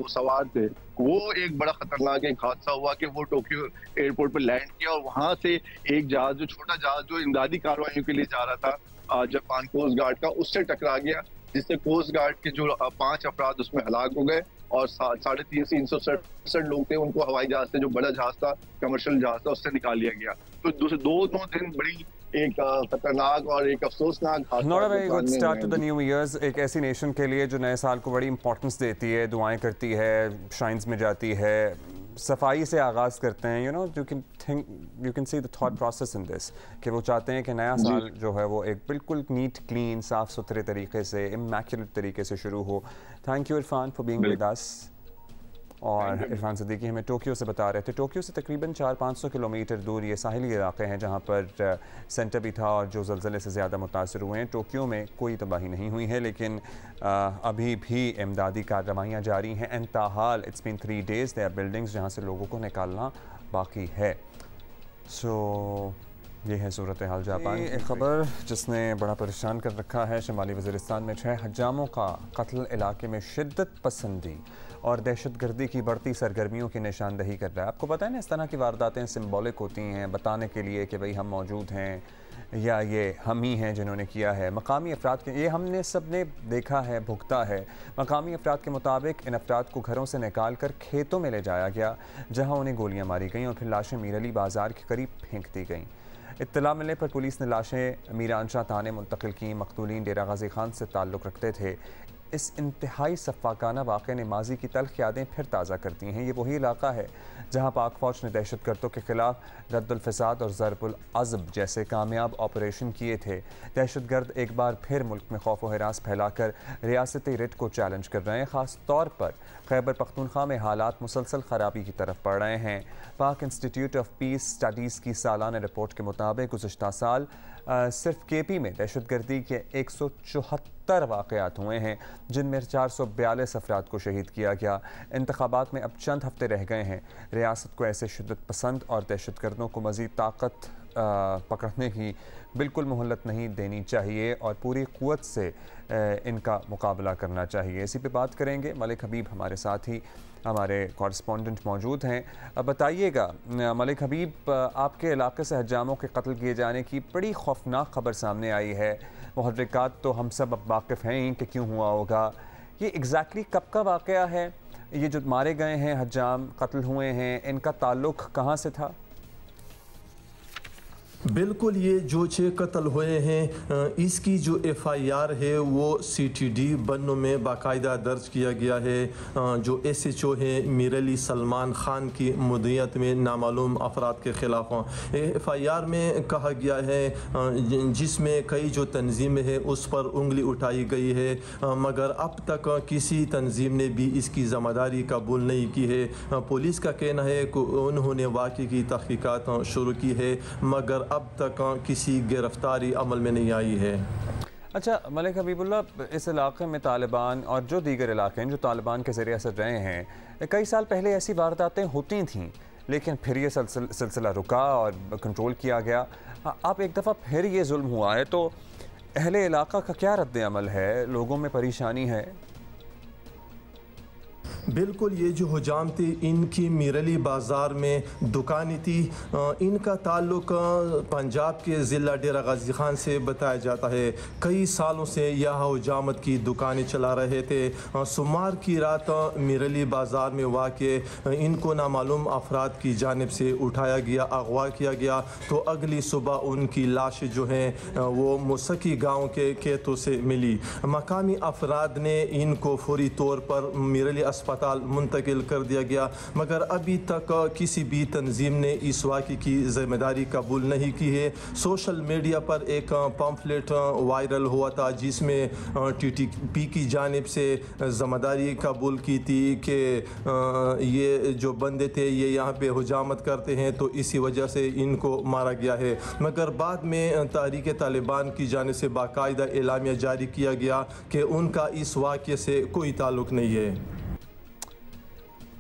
सवार थे, वो एक बड़ा खतरनाक एक हादसा हुआ कि वो टोक्यो एयरपोर्ट पर लैंड किया और वहां से एक जहाज, जो छोटा जहाज जो इमदादी कार्रवाइयों के लिए जा रहा था जापान कोस्ट गार्ड का, उससे टकरा गया, जिससे कोस्ट गार्ड के जो 5 अफराद उसमें हलाक हो गए और 367 लोग थे, उनको हवाई जहाज से, जो बड़ा जहाज था, कमर्शियल जहाज था, उससे निकाल लिया गया। तो दूसरे 2 दिन बड़ी एक खतरनाक और एक अफसोसनाक not a very good start to the new years. एक ऐसी नेशन के लिए जो नए साल को बड़ी इंपॉर्टेंस देती है, दुआएं करती है, श्राइन्स में जाती है, सफाई से आगाज़ करते हैं। You can see the thought process in this कि वो चाहते हैं कि नया साल जो है वो एक बिल्कुल नीट, क्लीन, साफ़ सुथरे तरीके से, इमैक्युलेट तरीके से शुरू हो। Thank you Irfan for being with अस। और इरफान सिद्दीकी हमें टोक्यो से बता रहे थे। टोक्यो से तकरीबन 400-500 किलोमीटर दूर ये साहिली इलाके हैं जहाँ पर सेंटर भी था और जो ज़लज़ले से ज़्यादा मुतासर हुए हैं। टोक्यो में कोई तबाही नहीं हुई है, लेकिन अभी भी इमदादी कार्रवाइयाँ जारी हैं। इंतहाल it's been 3 days there buildings जहाँ से लोगों को निकालना बाकी है। सो ये है सूरत हाल जापान। एक ख़बर जिसने बड़ा परेशान कर रखा है, शुमाली वज़ीरिस्तान में 6 हजामों का कत्ल इलाके में शिद्दत पसंदी और दहशतगर्दी की बढ़ती सरगर्मियों की निशानदही कर रहा है। आपको पता है ना, इस तरह की वारदातें सिंबॉलिक होती हैं, बताने के लिए कि भाई हम मौजूद हैं या ये हम ही हैं जिन्होंने किया है। मकामी अफराद के, ये हमने सब ने देखा है, भुगता है। मकामी अफराद के मुताबिक इन अफराद को घरों से निकाल कर खेतों में ले जाया गया, जहाँ उन्हें गोलियाँ मारी गईं और फिर लाशें मीर अली बाज़ार के करीब फेंक दी गईं। इत्तला मिलने पर पुलिस ने लाशें मीरानशाह थाने मुंतकिल की। मकतूलीन डेरा गाजी खान से ताल्लुक़ रखते थे। इस इंतहाई सफ़ाकाना वाक़े ने माजी की तल्ख यादें फिर ताज़ा करती हैं। ये वही इलाका है जहाँ पाक फ़ौज ने दहशतगर्दों के ख़िलाफ़ रद्दुल फ़साद और ज़रबुल अज़ब जैसे कामयाब ऑपरेशन किए थे। दहशतगर्द एक बार फिर मुल्क में खौफ व हिरास फैलाकर रियासती रिट को चैलेंज कर रहे हैं। ख़ास तौर पर खैबर पख्तूनख्वा में हालात मुसलसल ख़राबी की तरफ बढ़ रहे हैं। पाक इंस्टीट्यूट ऑफ पीस स्टडीज़ की सालाना रिपोर्ट के मुताबिक गुज़श्ता साल सिर्फ केपी में दहशतगर्दी के 174 वाक़यात हुए हैं, जिनमें 442 अफराद को शहीद किया गया। इंतखाबात में अब चंद हफ्ते रह गए हैं। रियासत को ऐसे शिद्दत पसंद और दहशतगर्दों को मज़ीद ताकत पकड़ने की बिल्कुल मोहलत नहीं देनी चाहिए और पूरी क़ुव्वत से इनका मुकाबला करना चाहिए। इसी पे बात करेंगे। मलिक हबीब हमारे साथ ही हमारे कॉरेस्पॉन्डेंट मौजूद हैं। अब बताइएगा मलिक हबीब, आपके इलाके से हज्जामों के कत्ल किए जाने की बड़ी खौफनाक खबर सामने आई है। मुहर्रिकात तो हम सब अब वाकिफ़ हैं ही कि क्यों हुआ होगा। ये एग्जैक्टली कब का वाक़या है? ये जो मारे गए हैं हज्जाम, कत्ल हुए हैं, इनका ताल्लुक़ कहाँ से था? बिल्कुल, ये जो 6 कत्ल हुए हैं इसकी जो FIR है वो CTD बन्नों में बाकायदा दर्ज किया गया है। जो SHO है मीर अली सलमान ख़ान की मुद्दत में नामालूम अफराद के ख़िलाफ़ FIR में कहा गया है, जिसमें कई जो तंजीमें हैं उस पर उंगली उठाई गई है, मगर अब तक किसी तंजीम ने भी इसकी ज़िम्मेदारी कबूल नहीं की है। पुलिस का कहना है कि उन्होंने वाक़े की तहक़ीक़ात शुरू की है, मगर अब तक किसी गिरफ्तारी अमल में नहीं आई है। अच्छा मलिक हबीबुल्लाह, इस इलाके में तालिबान और जो दीगर इलाके हैं जो तालिबान के ज़रिए असर रहे हैं, कई साल पहले ऐसी वारदातें होती थीं, लेकिन फिर ये सिलसिला रुका और कंट्रोल किया गया। अब एक दफ़ा फिर ये जुल्म हुआ है, तो अहले इलाका का क्या रद्द अमल है? लोगों में परेशानी है? बिल्कुल, ये जो हुजाम थी इनकी मीरली बाज़ार में दुकानें थी। इनका ताल्लुक पंजाब के ज़िला डेरा गाजी खान से बताया जाता है। कई सालों से यह हुजामत की दुकानें चला रहे थे। सोमवार की रात मीरली बाज़ार में वाक़े इनको नामालूम अफराद की जानिब से उठाया गया, अगवा किया गया, तो अगली सुबह उनकी लाश जो हैं वो मुसकी गाँव के खेतों से मिली। मकामी अफराद ने इनको फौरी तौर पर मीरली अस्पताल मुंतकिल कर दिया गया, मगर अभी तक किसी भी तंजीम ने इस वाक़े की ज़िम्मेदारी कबूल नहीं की है। सोशल मीडिया पर एक पम्फलेट वायरल हुआ था जिसमें TTP की जानिब से ज़िम्मेदारी कबूल की थी कि ये जो बंदे थे ये यहाँ पे हुजामत करते हैं, तो इसी वजह से इनको मारा गया है। मगर बाद में तहरीक तालिबान की जानिब से बाकायदा एलामिया जारी किया गया कि उनका इस वाक़े से कोई ताल्लुक़ नहीं है।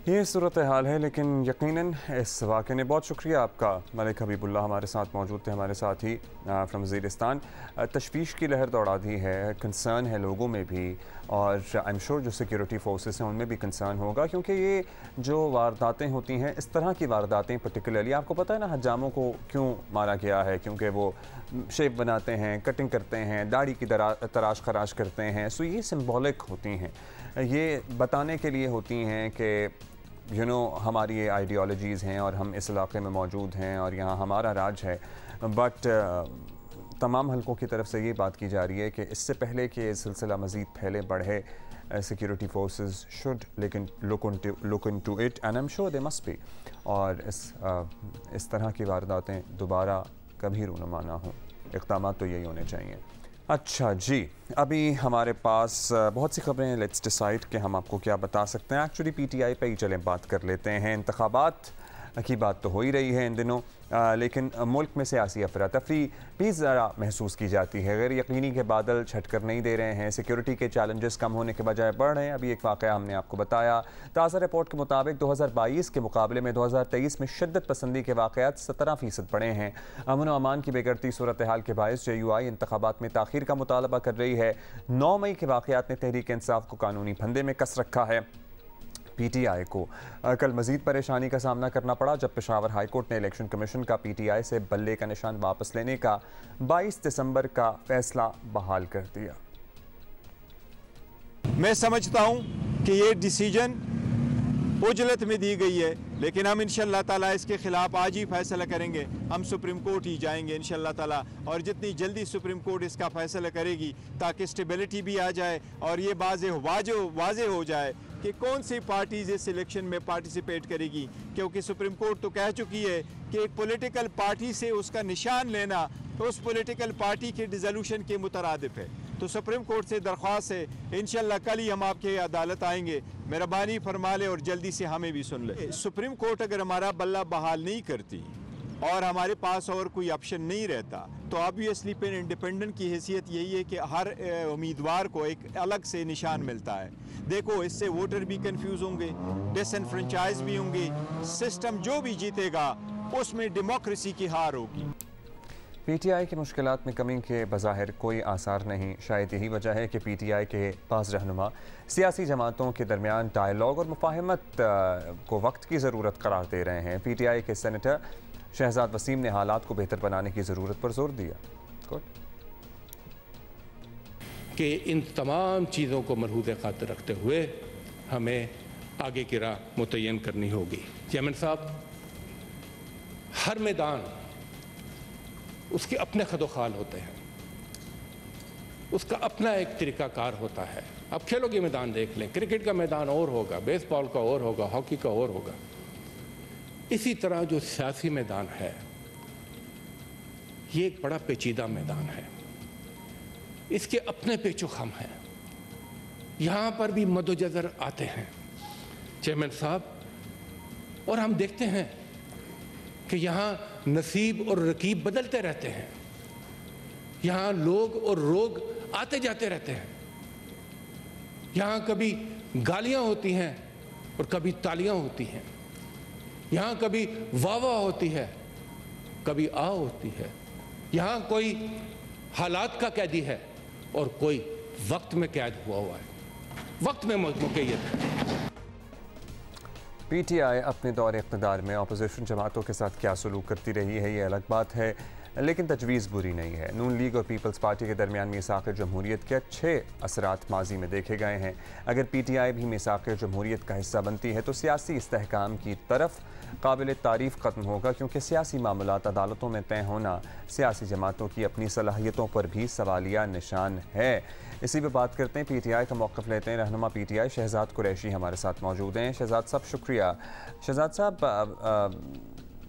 ये सूरत हाल है, लेकिन यकीनन इस वाक़े ने, बहुत शुक्रिया आपका मलिक हबीबुल्लाह हमारे साथ मौजूद थे, हमारे साथ ही फ्राम वज़ीरिस्तान। तशवीश की लहर दौड़ा दी है, कंसर्न है लोगों में भी, और आई एम श्योर जो सिक्योरिटी फोर्सेस हैं उनमें भी कंसर्न होगा, क्योंकि ये जो वारदातें होती हैं, इस तरह की वारदातें पर्टिकुलरली, आपको पता है ना हज्जामों को क्यों मारा गया है? क्योंकि वो शेप बनाते हैं, कटिंग करते हैं, दाढ़ी की तराश खराश करते हैं। सो ये सिंबॉलिक होती हैं, ये बताने के लिए होती हैं कि हमारी ये आइडियोलॉजीज़ हैं और हम इस इलाके में मौजूद हैं और यहाँ हमारा राज है। बट तमाम हलकों की तरफ से ये बात की जा रही है कि इससे पहले कि सिलसिला मज़ीद फैले बढ़े, सिक्योरिटी फोर्सेस शुड लेकिन look into it, and I am sure they must be, और इस तरह की वारदातें दोबारा कभी रूनुमा ना हों। इक़दाम तो यही होने चाहिए। अच्छा जी, अभी हमारे पास बहुत सी खबरें हैं। लेट्स डिसाइड कि हम आपको क्या बता सकते हैं। एक्चुअली PTI पे ही चलें बात कर लेते हैं। इंतखाबात की बात तो हो ही रही है इन दिनों, लेकिन मुल्क में सियासी अफरा तफरी भी ज़रा महसूस की जाती है। गैर यकीनी के बादल छटकर नहीं दे रहे हैं, सिक्योरिटी के चैलेंजेस कम होने के बजाय बढ़ रहे हैं। अभी एक वाक़या हमने आपको बताया, ताज़ा रिपोर्ट के मुताबिक 2022 के मुकाबले में 2023 में शिद्दत पसंदी के वाक़यात 17% बढ़े हैं। अमन व अमान की बिगड़ती सूरत हाल के बायस JUI इंतखाबात में ताख़ीर का मुतालबा कर रही है। 9 मई के वाक़यात ने तहरीक इंसाफ को कानूनी फंदे में कस रखा है। PTI को कल मज़ीद परेशानी का सामना करना पड़ा जब पेशावर हाई कोर्ट ने इलेक्शन कमीशन का PTI से बल्ले का निशान वापस लेने का 22 दिसंबर का फैसला बहाल कर दिया। मैं समझता हूं कि ये डिसीजन उजलत में दी गई है, लेकिन हम इंशाअल्लाह ताला इसके ख़िलाफ़ आज ही फ़ैसला करेंगे। हम सुप्रीम कोर्ट ही जाएंगे इंशाअल्लाह ताला, और जितनी जल्दी सुप्रीम कोर्ट इसका फ़ैसला करेगी ताकि स्टेबिलिटी भी आ जाए और ये वाज़े हो जाए कि कौन सी पार्टीज़ इस इलेक्शन में पार्टिसिपेट करेगी, क्योंकि सुप्रीम कोर्ट तो कह चुकी है कि एक पॉलिटिकल पार्टी से उसका निशान लेना तो उस पॉलिटिकल पार्टी के डिसोल्यूशन के मुतरादिफ है। तो सुप्रीम कोर्ट से दरख्वास्त है इंशाअल्लाह कल ही हम आपके अदालत आएंगे, मेहरबानी फरमा ले और जल्दी से हमें भी सुन ले। सुप्रीम कोर्ट अगर हमारा बल्ला बहाल नहीं करती और हमारे पास और कोई ऑप्शन नहीं रहता तो ऑब्वियसली फिर इंडिपेंडेंट की हैसियत यही है कि हर उम्मीदवार को एक अलग से निशान मिलता है। देखो, इससे वोटर भी कंफ्यूज होंगे, डिसएनफ्रेंचाइज भी होंगे, सिस्टम जो भी जीतेगा उसमें डेमोक्रेसी की हार होगी। पीटीआई की मुश्किलात में कमी के बज़ाहिर कोई आसार नहीं। शायद यही वजह है कि पीटीआई के पास रहनुमा सियासी जमातों के दरमियान डायलॉग और मुफाहमत को वक्त की ज़रूरत करार दे रहे हैं। पीटीआई के सेनेटर शहजाद वसीम ने हालात को बेहतर बनाने की ज़रूरत पर जोर दिया कि इन तमाम चीज़ों को मलहूज़ खातिर रखते हुए हमें आगे की राह मुतय्यन करनी होगी। चेयरमैन साहब, हर मैदान उसके अपने खदोखाल होते हैं, उसका अपना एक तरीक़ाकार होता है। अब खेलों के मैदान देख लें, क्रिकेट का मैदान और होगा, बेसबॉल का और होगा, हॉकी का और होगा। इसी तरह जो सियासी मैदान है ये एक बड़ा पेचीदा मैदान है, इसके अपने पेचोखम हैं, यहाँ पर भी मद्देनज़र आते हैं चेयरमैन साहब, और हम देखते हैं कि यहाँ नसीब और रकीब बदलते रहते हैं, यहाँ लोग और रोग आते जाते रहते हैं, यहाँ कभी गालियाँ होती हैं और कभी तालियाँ होती हैं, यहाँ कभी वाह वाह होती है, कभी आ होती है, यहाँ कोई हालात का कैदी है और कोई वक्त में कैद हुआ है, वक्त में मुक़य्यद है। पीटीआई अपने दौर इक़्तिदार में अपोजिशन जमातों के साथ क्या सलूक करती रही है ये अलग बात है, लेकिन तजवीज़ बुरी नहीं है। नून लीग और पीपल्स पार्टी के दरमियान मीसाक़ जमहूरियत के अच्छे असरात माजी में देखे गए हैं। अगर पीटीआई भी मीसाक़ जमहूरियत का हिस्सा बनती है तो सियासी इस्तेहकाम की तरफ काबिल तारीफ़ ख़त्म होगा, क्योंकि सियासी मामलात अदालतों में तय होना सियासी जमातों की अपनी सलाहियतों पर भी सवालिया निशान है। इसी पर बात करते हैं, पीटीआई का मौक़िफ़ लेते हैं रहनुमा पीटीआई शहजाद कुरैशी हमारे साथ मौजूद हैं। शहजाद साहब शुक्रिया। शहजाद साहब,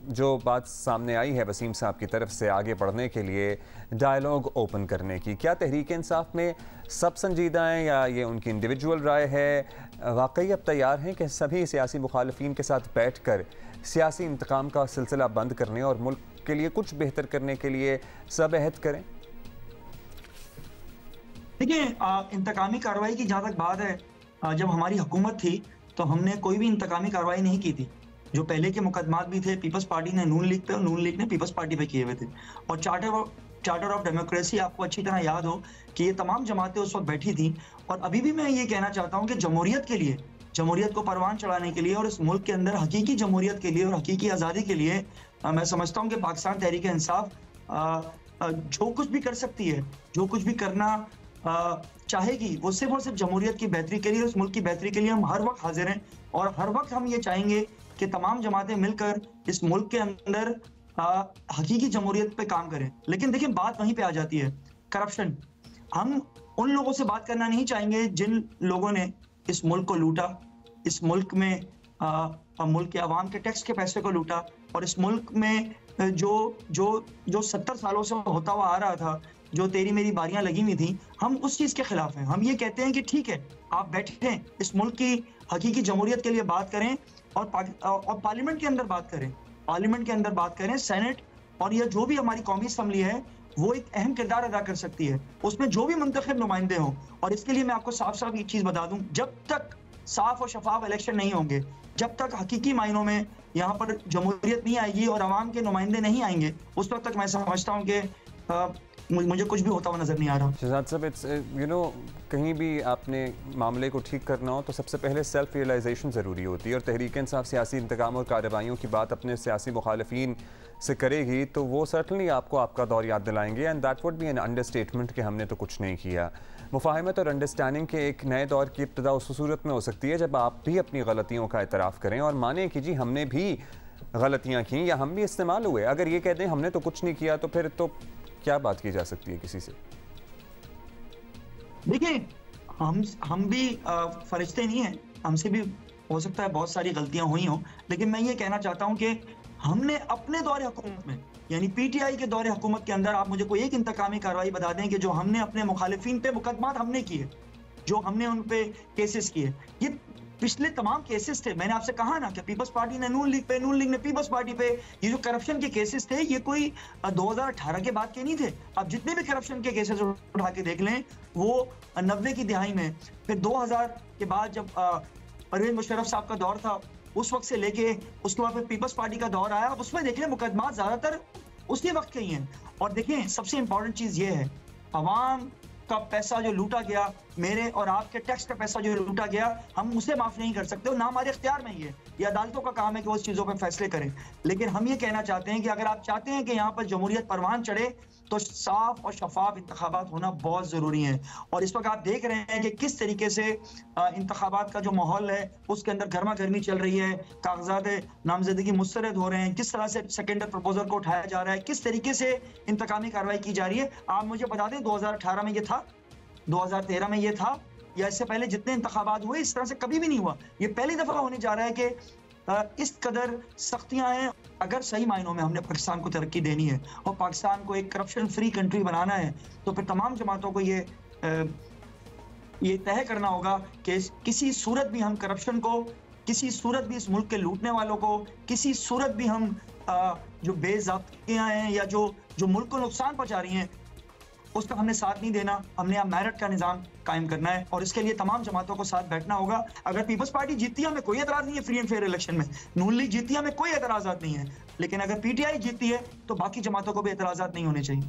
जो बात सामने आई है वसीम साहब की तरफ से आगे बढ़ने के लिए डायलॉग ओपन करने की, क्या तहरीक इंसाफ में सब संजीदा हैं या ये उनकी इंडिविजुअल राय है? वाकई अब तैयार हैं कि सभी सियासी मुखालिफिन के साथ बैठ कर सियासी इंतकाम का सिलसिला बंद करने और मुल्क के लिए कुछ बेहतर करने के लिए सब अहद करें? देखिए, इंतकामी कार्रवाई की जहाँ तक बात है, जब हमारी हुकूमत थी तो हमने कोई भी इंतकामी कार्रवाई नहीं की थी। जो पहले के मुकदमात भी थे पीपल्स पार्टी ने नून लीग पे और नून लीग ने पीपल्स पार्टी पे किए हुए थे, और चार्टर ऑफ डेमोक्रेसी आपको अच्छी तरह याद हो कि ये तमाम जमातें उस वक्त बैठी थी। और अभी भी मैं ये कहना चाहता हूँ कि जमहूरियत के लिए, जमहूरियत को परवान चढ़ाने के लिए और इस मुल्क के अंदर हकीकी जमहूरियत के लिए और हकीकी आज़ादी के लिए मैं समझता हूँ कि पाकिस्तान तहरीक इंसाफ जो कुछ भी कर सकती है, जो कुछ भी करना चाहेगी, वो सिर्फ और सिर्फ जमहूरियत की बेहतरी के लिए, उस मुल्क की बेहतरी के लिए हम हर वक्त हाजिर हैं। और हर वक्त हम ये चाहेंगे कि तमाम जमातें मिलकर इस मुल्क के अंदर हकीकी जमहूरियत पे काम करें। लेकिन देखिए, बात वहीं पे आ जाती है, करप्शन। हम उन लोगों से बात करना नहीं चाहेंगे जिन लोगों ने इस मुल्क को लूटा, इस मुल्क में मुल्क के अवाम के टैक्स के पैसे को लूटा, और इस मुल्क में जो 70 सालों से होता हुआ आ रहा था, जो तेरी मेरी बारियां लगी हुई थी, हम उस चीज़ के खिलाफ हैं। हम ये कहते हैं कि ठीक है, आप बैठें, इस मुल्क की हकीकी जमहूरियत के लिए बात करें और पार्लियामेंट के अंदर बात करें, पार्लियामेंट के अंदर बात करें। सेनेट और यह जो भी हमारी कौमी असम्बली है वो एक अहम किरदार अदा कर सकती है, उसमें जो भी मुंतखब नुमाइंदे हों। और इसके लिए मैं आपको साफ साफ एक चीज़ बता दूं, जब तक साफ और शफाफ इलेक्शन नहीं होंगे, जब तक हकीकी मायनों में यहाँ पर जमहूरियत नहीं आएगी और अवाम के नुमाइंदे नहीं आएंगे, उस वक्त तक मैं समझता हूँ कि मुझे कुछ भी होता हुआ नजर नहीं आ रहा। शहजाद साहब, इट्स कहीं भी आपने मामले को ठीक करना हो तो सबसे पहले सेल्फ रियलाइजेशन ज़रूरी होती है, और तहरीक इंसाफ सियासी इंतकाम और कार्रवाइयों की बात अपने सियासी मुखालिफिन से करेगी तो वो सर्टनली आपको आपका दौर याद दिलाएंगे, and that would be an understatement कि हमने तो कुछ नहीं किया। मुफाहमत और अंडरस्टैंडिंग के एक नए दौर की इब्तिदा उस सूरत में हो सकती है जब आप भी अपनी गलतियों का एतराफ़ करें और मानें कि जी हमने भी गलतियाँ की या हम भी इस्तेमाल हुए। अगर ये कहते हैं हमने तो कुछ नहीं किया तो फिर तो क्या बात की जा सकती है किसी से? देखिए, हम भी फरिश्ते नहीं हैं, हमसे भी हो सकता है बहुत सारी गलतियां हुई हों, लेकिन मैं ये कहना चाहता हूं कि हमने अपने दौरे हुकूमत में, यानी पीटीआई के दौरे हुकूमत के अंदर, आप मुझे कोई एक इंतकामी कार्रवाई बता दें कि जो हमने अपने मुखालिफिन पे मुकदमात हमने किए, जो हमने उन पे केसेस किए। ये पिछले तमाम केसेस थे। मैंने आपसे कहा ना कि पीपल्स पार्टी ने नून लीग पे, नून लीग ने पीपल्स पार्टी पे, ये जो करप्शन के केसेस थे ये कोई 2018 के बाद के नहीं थे। अब जितने भी करप्शन के केसेस उठा के देख लें वो 90 की दिहाई में, फिर 2000 के बाद जब परवेज मुशर्रफ साहब का दौर था उस वक्त से लेके उसके बाद फिर पीपल्स पार्टी का दौर आया, अब उसमें देख लें मुकदमात ज्यादातर उसी वक्त के ही हैं। और देखें, सबसे इंपॉर्टेंट चीज ये है, अवाम का पैसा जो लूटा गया, मेरे और आपके टैक्स का पैसा जो लूटा गया, हम उसे माफ नहीं कर सकते, ना हमारे इख्तियार में ही है। ये अदालतों का काम है कि वो उस चीजों पर फैसले करें। लेकिन हम ये कहना चाहते हैं कि अगर आप चाहते हैं कि यहाँ पर जमहूरियत परवान चढ़े तो साफ और शफाफ इंतखाबात होना बहुत जरूरी है। और इस वक्त आप देख रहे हैं कि किस तरीके से इंतखाबात का जो माहौल है उसके अंदर गर्मा गर्मी चल रही है, कागजात नामजदगी मुस्तरद हो रहे हैं, किस तरह से सेकेंडर प्रपोजल को उठाया जा रहा है, किस तरीके से इंतकामी कार्रवाई की जा रही है। आप मुझे बता दें 2018 में ये था, 2013 में ये था, या इससे पहले जितने इंतखाबात हुए इस तरह से कभी भी नहीं हुआ। ये पहली दफा होने जा रहा है कि इस कदर सख्तियां हैं। अगर सही मायनों में हमने पाकिस्तान को तरक्की देनी है और पाकिस्तान को एक करप्शन फ्री कंट्री बनाना है तो फिर तमाम जमातों को ये तय करना होगा कि किसी सूरत भी हम करप्शन को, किसी सूरत भी इस मुल्क के लूटने वालों को, किसी सूरत भी हम जो बेज़ाब्तियां हैं या जो मुल्क को नुकसान पहुंचा रही हैं उसका हमने साथ नहीं देना। हमने अब मेरिट का निज़ाम कायम करना है और इसके लिए तमाम जमातों को साथ बैठना होगा। अगर पीपल्स पार्टी जीतती है हमें कोई एतराज़ नहीं है फ्री एंड फेयर इलेक्शन में, नून लीग जीतती है हमें कोई एतराज़ात नहीं है, लेकिन अगर पीटीआई जीतती है तो बाकी जमातों को भी एतराज़ात नहीं होने चाहिए।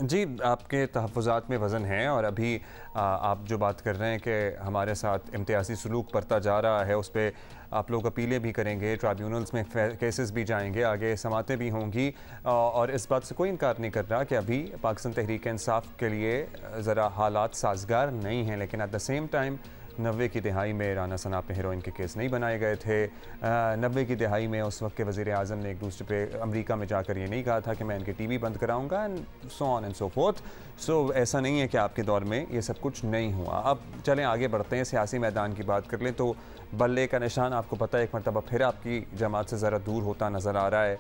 जी, आपके तहफ़्फ़ुज़ात में वज़न है और अभी आप जो बात कर रहे हैं कि हमारे साथ इम्तियाज़ी सलूक बढ़ता जा रहा है, उस पर आप लोग अपीलें भी करेंगे, ट्राइब्यूनल्स में केसेस भी जाएंगे, आगे समातें भी होंगी, और इस बात से कोई इनकार नहीं कर रहा कि अभी पाकिस्तान तहरीक इंसाफ के लिए ज़रा हालात साजगार नहीं हैं, लेकिन एट द सेम टाइम 90 की दिहाई में राना सना पे हीरोइन के केस नहीं बनाए गए थे। 90 की दिहाई में उस वक्त के वज़ीर आज़म ने एक दूसरे पे अमेरिका में जाकर ये नहीं कहा था कि मैं इनके टीवी बंद कराऊंगा, and so on and so forth. So ऐसा नहीं है कि आपके दौर में ये सब कुछ नहीं हुआ। अब चलें आगे बढ़ते हैं, सियासी मैदान की बात कर लें तो बल्ले का निशान आपको पता है एक मरतबा फिर आपकी जमात से ज़रा दूर होता नज़र आ रहा है।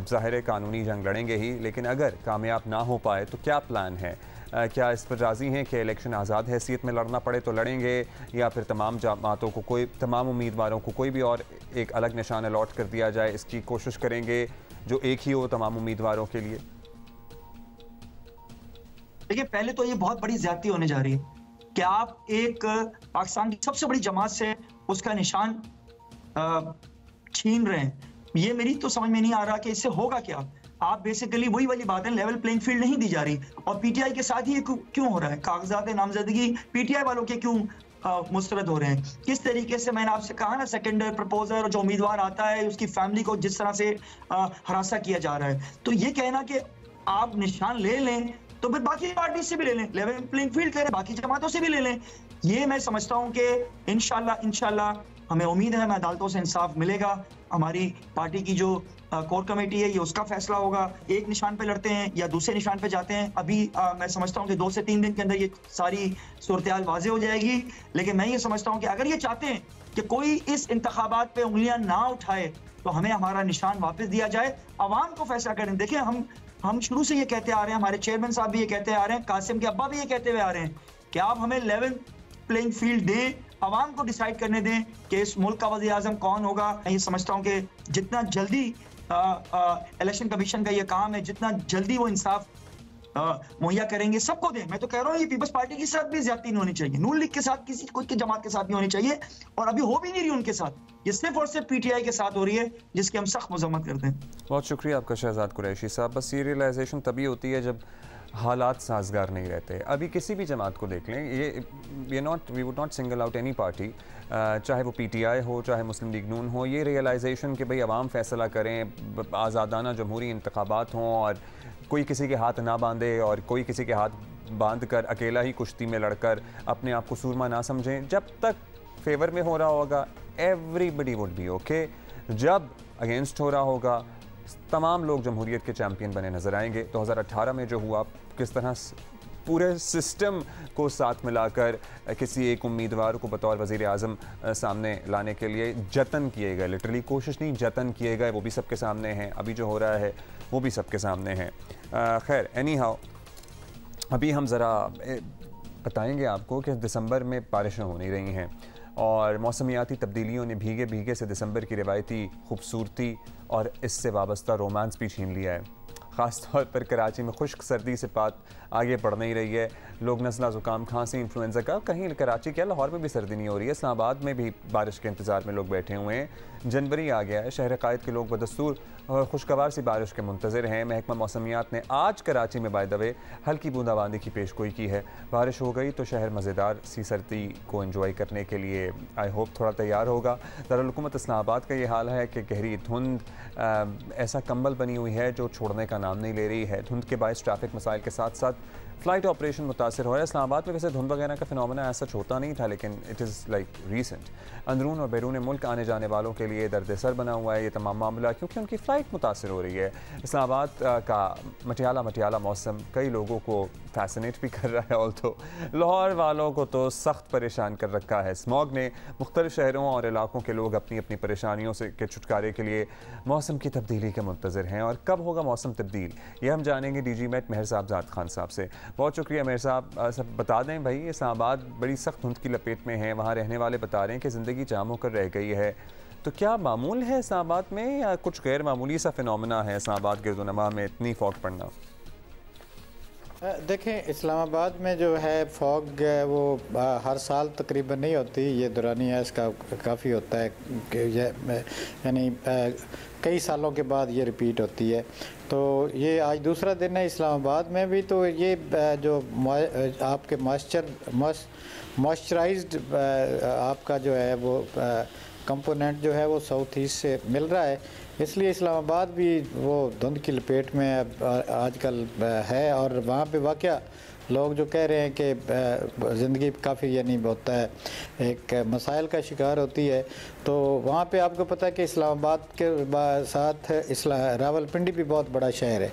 ज़ाहिर कानूनी जंग लड़ेंगे ही, लेकिन अगर कामयाब ना हो पाए तो क्या प्लान है? क्या इस पर राज़ी हैं कि इलेक्शन आज़ाद हैसियत में लड़ना पड़े तो लड़ेंगे, या फिर तमाम जमातों को तमाम उम्मीदवारों को कोई भी और एक अलग निशान अलॉट कर दिया जाए, इसकी कोशिश करेंगे जो एक ही हो तमाम उम्मीदवारों के लिए? देखिए, पहले तो ये बहुत बड़ी ज्यादती होने जा रही है कि आप एक पाकिस्तान की सबसे बड़ी जमात से उसका निशान छीन रहे हैं। ये मेरी तो समझ में नहीं आ रहा कि इससे होगा क्या। आप बेसिकली वही वाली बात है, लेवल प्लेइंग फील्ड नहीं दी जा रही, और पीटीआई के साथ ही क्यों हो रहा है? कागजात नामजदगी पीटीआई वालों के क्यों मुस्तरद हो रहे हैं? किस तरीके से, मैंने आपसे कहा ना, सेकेंडर प्रपोजल जो उम्मीदवार आता है उसकी फैमिली को जिस तरह से हरासा किया जा रहा है, तो ये कहना कि आप निशान ले लें तो फिर बाकी पार्टी से भी ले लें, लेवल प्लेइंग फील्ड करें, बाकी जमातों से भी ले लें। ये मैं समझता हूँ कि इंशाल्लाह हमें उम्मीद है हमें अदालतों से इंसाफ मिलेगा। हमारी पार्टी की जो कोर कमेटी है ये उसका फैसला होगा, एक निशान पे लड़ते हैं या दूसरे निशान पे जाते हैं। अभी मैं समझता हूँ कि 2 से 3 दिन के अंदर ये सारी सूरत-ए-हाल वाज़ेह हो जाएगी। लेकिन मैं ये समझता हूँ कि अगर ये चाहते हैं कि कोई इस इंतखाबात पे उंगलियां ना उठाए तो हमें हमारा निशान वापस दिया जाए, अवाम को फैसला करें। देखिए, हम शुरू से ये कहते आ रहे हैं, हमारे चेयरमैन साहब भी ये कहते आ रहे हैं, कासिम के अब्बा भी ये कहते हुए आ रहे हैं कि आप हमें लेवल प्लेइंग फील्ड दें, अवाम को डिसाइड करने दें कि इस मुल्क का वज़ीर आज़म कौन होगा। मैं ये समझता हूँ कि जितना जल्दी इलेक्शन कमीशन का ये काम है, जितना जल्दी वो इंसाफ मुहैया करेंगे, सबको दें। मैं तो कह रहा हूँ ये पीपल्स पार्टी के साथ भी ज्यादती नहीं होनी चाहिए, नून लीग के साथ किसी कोई की जमात के साथ नहीं होनी चाहिए, और अभी हो भी नहीं रही उनके साथ, ये सिर्फ और सिर्फ पीटीआई के साथ हो रही है, जिसकी हम सख्त मजम्मत करते हैं। बहुत शुक्रिया आपका शहजाद कुरैशी साहब। बस ये रियलाइजेशन तभी होती है जब हालात साजगार नहीं रहते। अभी किसी भी जमात को देख लें, ये we would not single out any party, चाहे वो पीटीआई हो चाहे मुस्लिम लीग नून हो, ये रियलाइजेशन कि भाई अवाम फैसला करें, आज़ादाना जमहूरी इंतखाबात हों और कोई किसी के हाथ ना बांधे और कोई किसी के हाथ बांध कर अकेला ही कुश्ती में लड़कर अपने आप को सूरमा ना समझें। जब तक फेवर में हो रहा होगा एवरीबडी वुड बी ओके, जब अगेंस्ट हो रहा होगा तमाम लोग जमहूरियत के चैम्पियन बने नजर आएंगे। 2018 में जो हुआ, किस तरह पूरे सिस्टम को साथ मिलाकर किसी एक उम्मीदवार को बतौर वज़ीर आज़म सामने लाने के लिए जतन किए गए, लिटरली कोशिश नहीं जतन किए गए, वो भी सबके सामने हैं। अभी जो हो रहा है वो भी सबके सामने है। खैर एनी हाउ, अभी हम ज़रा बताएंगे आपको कि दिसंबर में बारिशें हो नहीं रही हैं और मौसमियाती तब्दीलियों ने भीगे भीगे से दिसंबर की रिवायती खूबसूरती और इससे वाबस्ता रोमांस भी छीन लिया है। ख़ास तौर पर कराची में खुश्क सर्दी से बात आगे बढ़ नहीं रही है। लोग नज़ला ज़ुकाम खांसी इन्फ्लुएंजा का, कहीं कराची क्या लाहौर में भी सर्दी नहीं हो रही है, इस्लामाबाद में भी बारिश के इंतज़ार में लोग बैठे हुए हैं। जनवरी आ गया है, शहर कायद के लोग बदस्तूर खुशगवार सी बारिश के मुंतज़िर हैं। महकमा मौसमियात ने आज कराची में बाय द वे हल्की बूंदाबांदी की पेशगोई की है। बारिश हो गई तो शहर मज़ेदार सी सर्दी को एंजॉय करने के लिए आई होप थोड़ा तैयार होगा। दारुल-हुकूमत इस्लामाबाद का ये हाल है कि गहरी धुंध ऐसा कंबल बनी हुई है जो छोड़ने का नाम नहीं ले रही है। धुंध के बायस ट्रैफिक मसाइल के साथ साथ फ़्लाइट ऑपरेशन मुतासर हो रहा है। इस्लामाबाद में वैसे धुंध वगैरह का फिनोमेना ऐसा होता नहीं था, लेकिन इट इज़ लाइक रीसेंट। अंदरून और बैरून मुल्क आने जाने वालों के लिए दर्द सर बना हुआ है ये तमाम मामला, क्योंकि उनकी फ़्लाइट मुतासर हो रही है। इस्लामाबाद का मटियाला मौसम कई लोगों को फैसिनेट भी कर रहा है, ऑल तो लाहौर वालों को तो सख्त परेशान कर रखा है। स्मॉग ने मुख्तलिफ शहरों और इलाकों के लोग अपनी अपनी परेशानियों से के छुटकारे के लिए मौसम की तब्दीली के मुंतज़िर हैं। और कब होगा मौसम तब्दील, ये हम जानेंगे DG मेट मेहर साहब खान साहब से। बहुत शुक्रिया मेहर साहब। सब बता दें भाई, इस्लामाबाद बड़ी सख्त धुंध की लपेट में है, वहाँ रहने वाले बता रहे हैं कि ज़िंदगी जाम होकर रह गई है। तो क्या मामूल है इस्लामाबाद में या कुछ गैर मामूली सा फिनोमेना है इस्लामाबाद गिरदोनमा में इतनी फॉग पड़ना? देखें, इस्लामाबाद में जो है फॉग वो हर साल तकरीबन नहीं होती, ये दौरानी है इसका काफ़ी होता है, यानी कई सालों के बाद ये रिपीट होती है। तो ये आज दूसरा दिन है इस्लामाबाद में भी। तो ये जो आपके मॉइस्चराइज्ड आपका जो है वो कंपोनेंट जो है वो साउथ ईस्ट से मिल रहा है, इसलिए इस्लामाबाद भी वो धुंध की लपेट में आजकल है। और वहाँ पे वाक़या लोग जो कह रहे हैं कि ज़िंदगी काफ़ी यानी होता है एक मसाइल का शिकार होती है। तो वहाँ पे आपको पता है कि इस्लामाबाद के साथ रावलपिंडी भी बहुत बड़ा शहर है,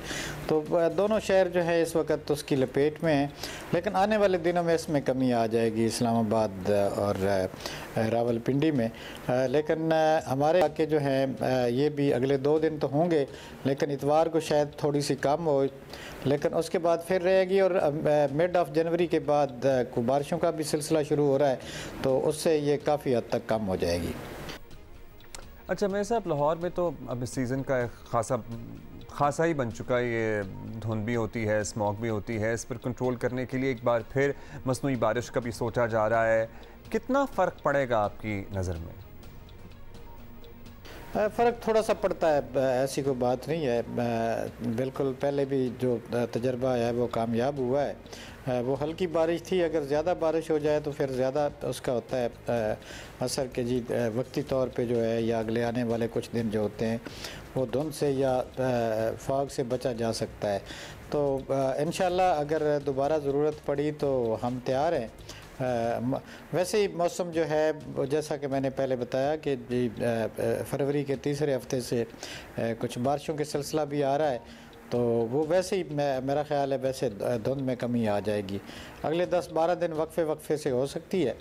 तो दोनों शहर जो है इस वक्त उसकी लपेट में हैं। लेकिन आने वाले दिनों में इसमें कमी आ जाएगी इस्लामाबाद और रावलपिंडी में। लेकिन हमारे इलाके जो हैं ये भी अगले 2 दिन तो होंगे, लेकिन इतवार को शायद थोड़ी सी कम हो, लेकिन उसके बाद फिर रहेगी। और मिड ऑफ जनवरी के बाद बारिशों का भी सिलसिला शुरू हो रहा है, तो उससे ये काफ़ी हद तक कम हो जाएगी। अच्छा मेरे साहब, लाहौर में तो अब इस सीज़न का खासा ही बन चुका है, ये धुंध भी होती है, स्मॉग भी होती है। इस पर कंट्रोल करने के लिए एक बार फिर मसनूई बारिश का भी सोचा जा रहा है। कितना फ़र्क पड़ेगा आपकी नज़र में? फ़र्क थोड़ा सा पड़ता है, ऐसी कोई बात नहीं है। बिल्कुल पहले भी जो तजर्बा है वो कामयाब हुआ है। वो हल्की बारिश थी, अगर ज़्यादा बारिश हो जाए तो फिर ज़्यादा उसका होता है असर के जी वक्ती तौर पे जो है, या अगले आने वाले कुछ दिन जो होते हैं वो धुंध से या फॉग से बचा जा सकता है। तो इंशाल्लाह अगर दोबारा ज़रूरत पड़ी तो हम तैयार हैं। वैसे ही मौसम जो है जैसा कि मैंने पहले बताया कि फरवरी के तीसरे हफ्ते से कुछ बारिशों के सिलसिला भी आ रहा है, तो वो वैसे ही मेरा ख्याल है वैसे धुंध में कमी आ जाएगी। अगले 10-12 दिन वक्फे से हो सकती है,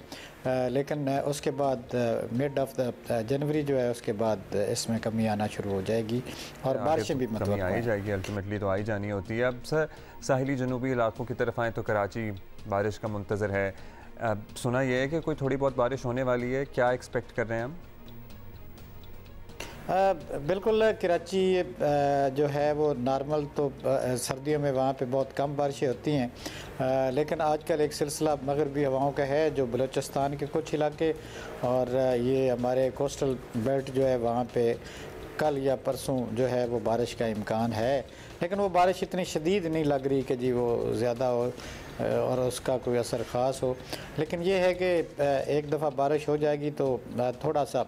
लेकिन उसके बाद मिड ऑफ द जनवरी जो है उसके बाद इसमें कमी आना शुरू हो जाएगी और बारिशें भी कमी आ ही जाएगी। अल्टीमेटली तो आ ही जानी होती है। अब सर साहिली जनूबी इलाकों की तरफ आएँ तो कराची बारिश का मुंतज़र है। सुना यह है कि कोई थोड़ी बहुत बारिश होने वाली है, क्या एक्सपेक्ट कर रहे हैं हम? बिल्कुल कराची जो है वो नॉर्मल तो सर्दियों में वहाँ पे बहुत कम बारिशें होती हैं, लेकिन आजकल एक सिलसिला मगरबी हवाओं का है जो बलूचिस्तान के कुछ इलाके और ये हमारे कोस्टल बेल्ट जो है वहाँ पे कल या परसों जो है वो बारिश का इम्कान है, लेकिन वो बारिश इतनी शदीद नहीं लग रही कि जी वो ज़्यादा हो और उसका कोई असर ख़ास हो। लेकिन ये है कि एक दफ़ा बारिश हो जाएगी तो थोड़ा सा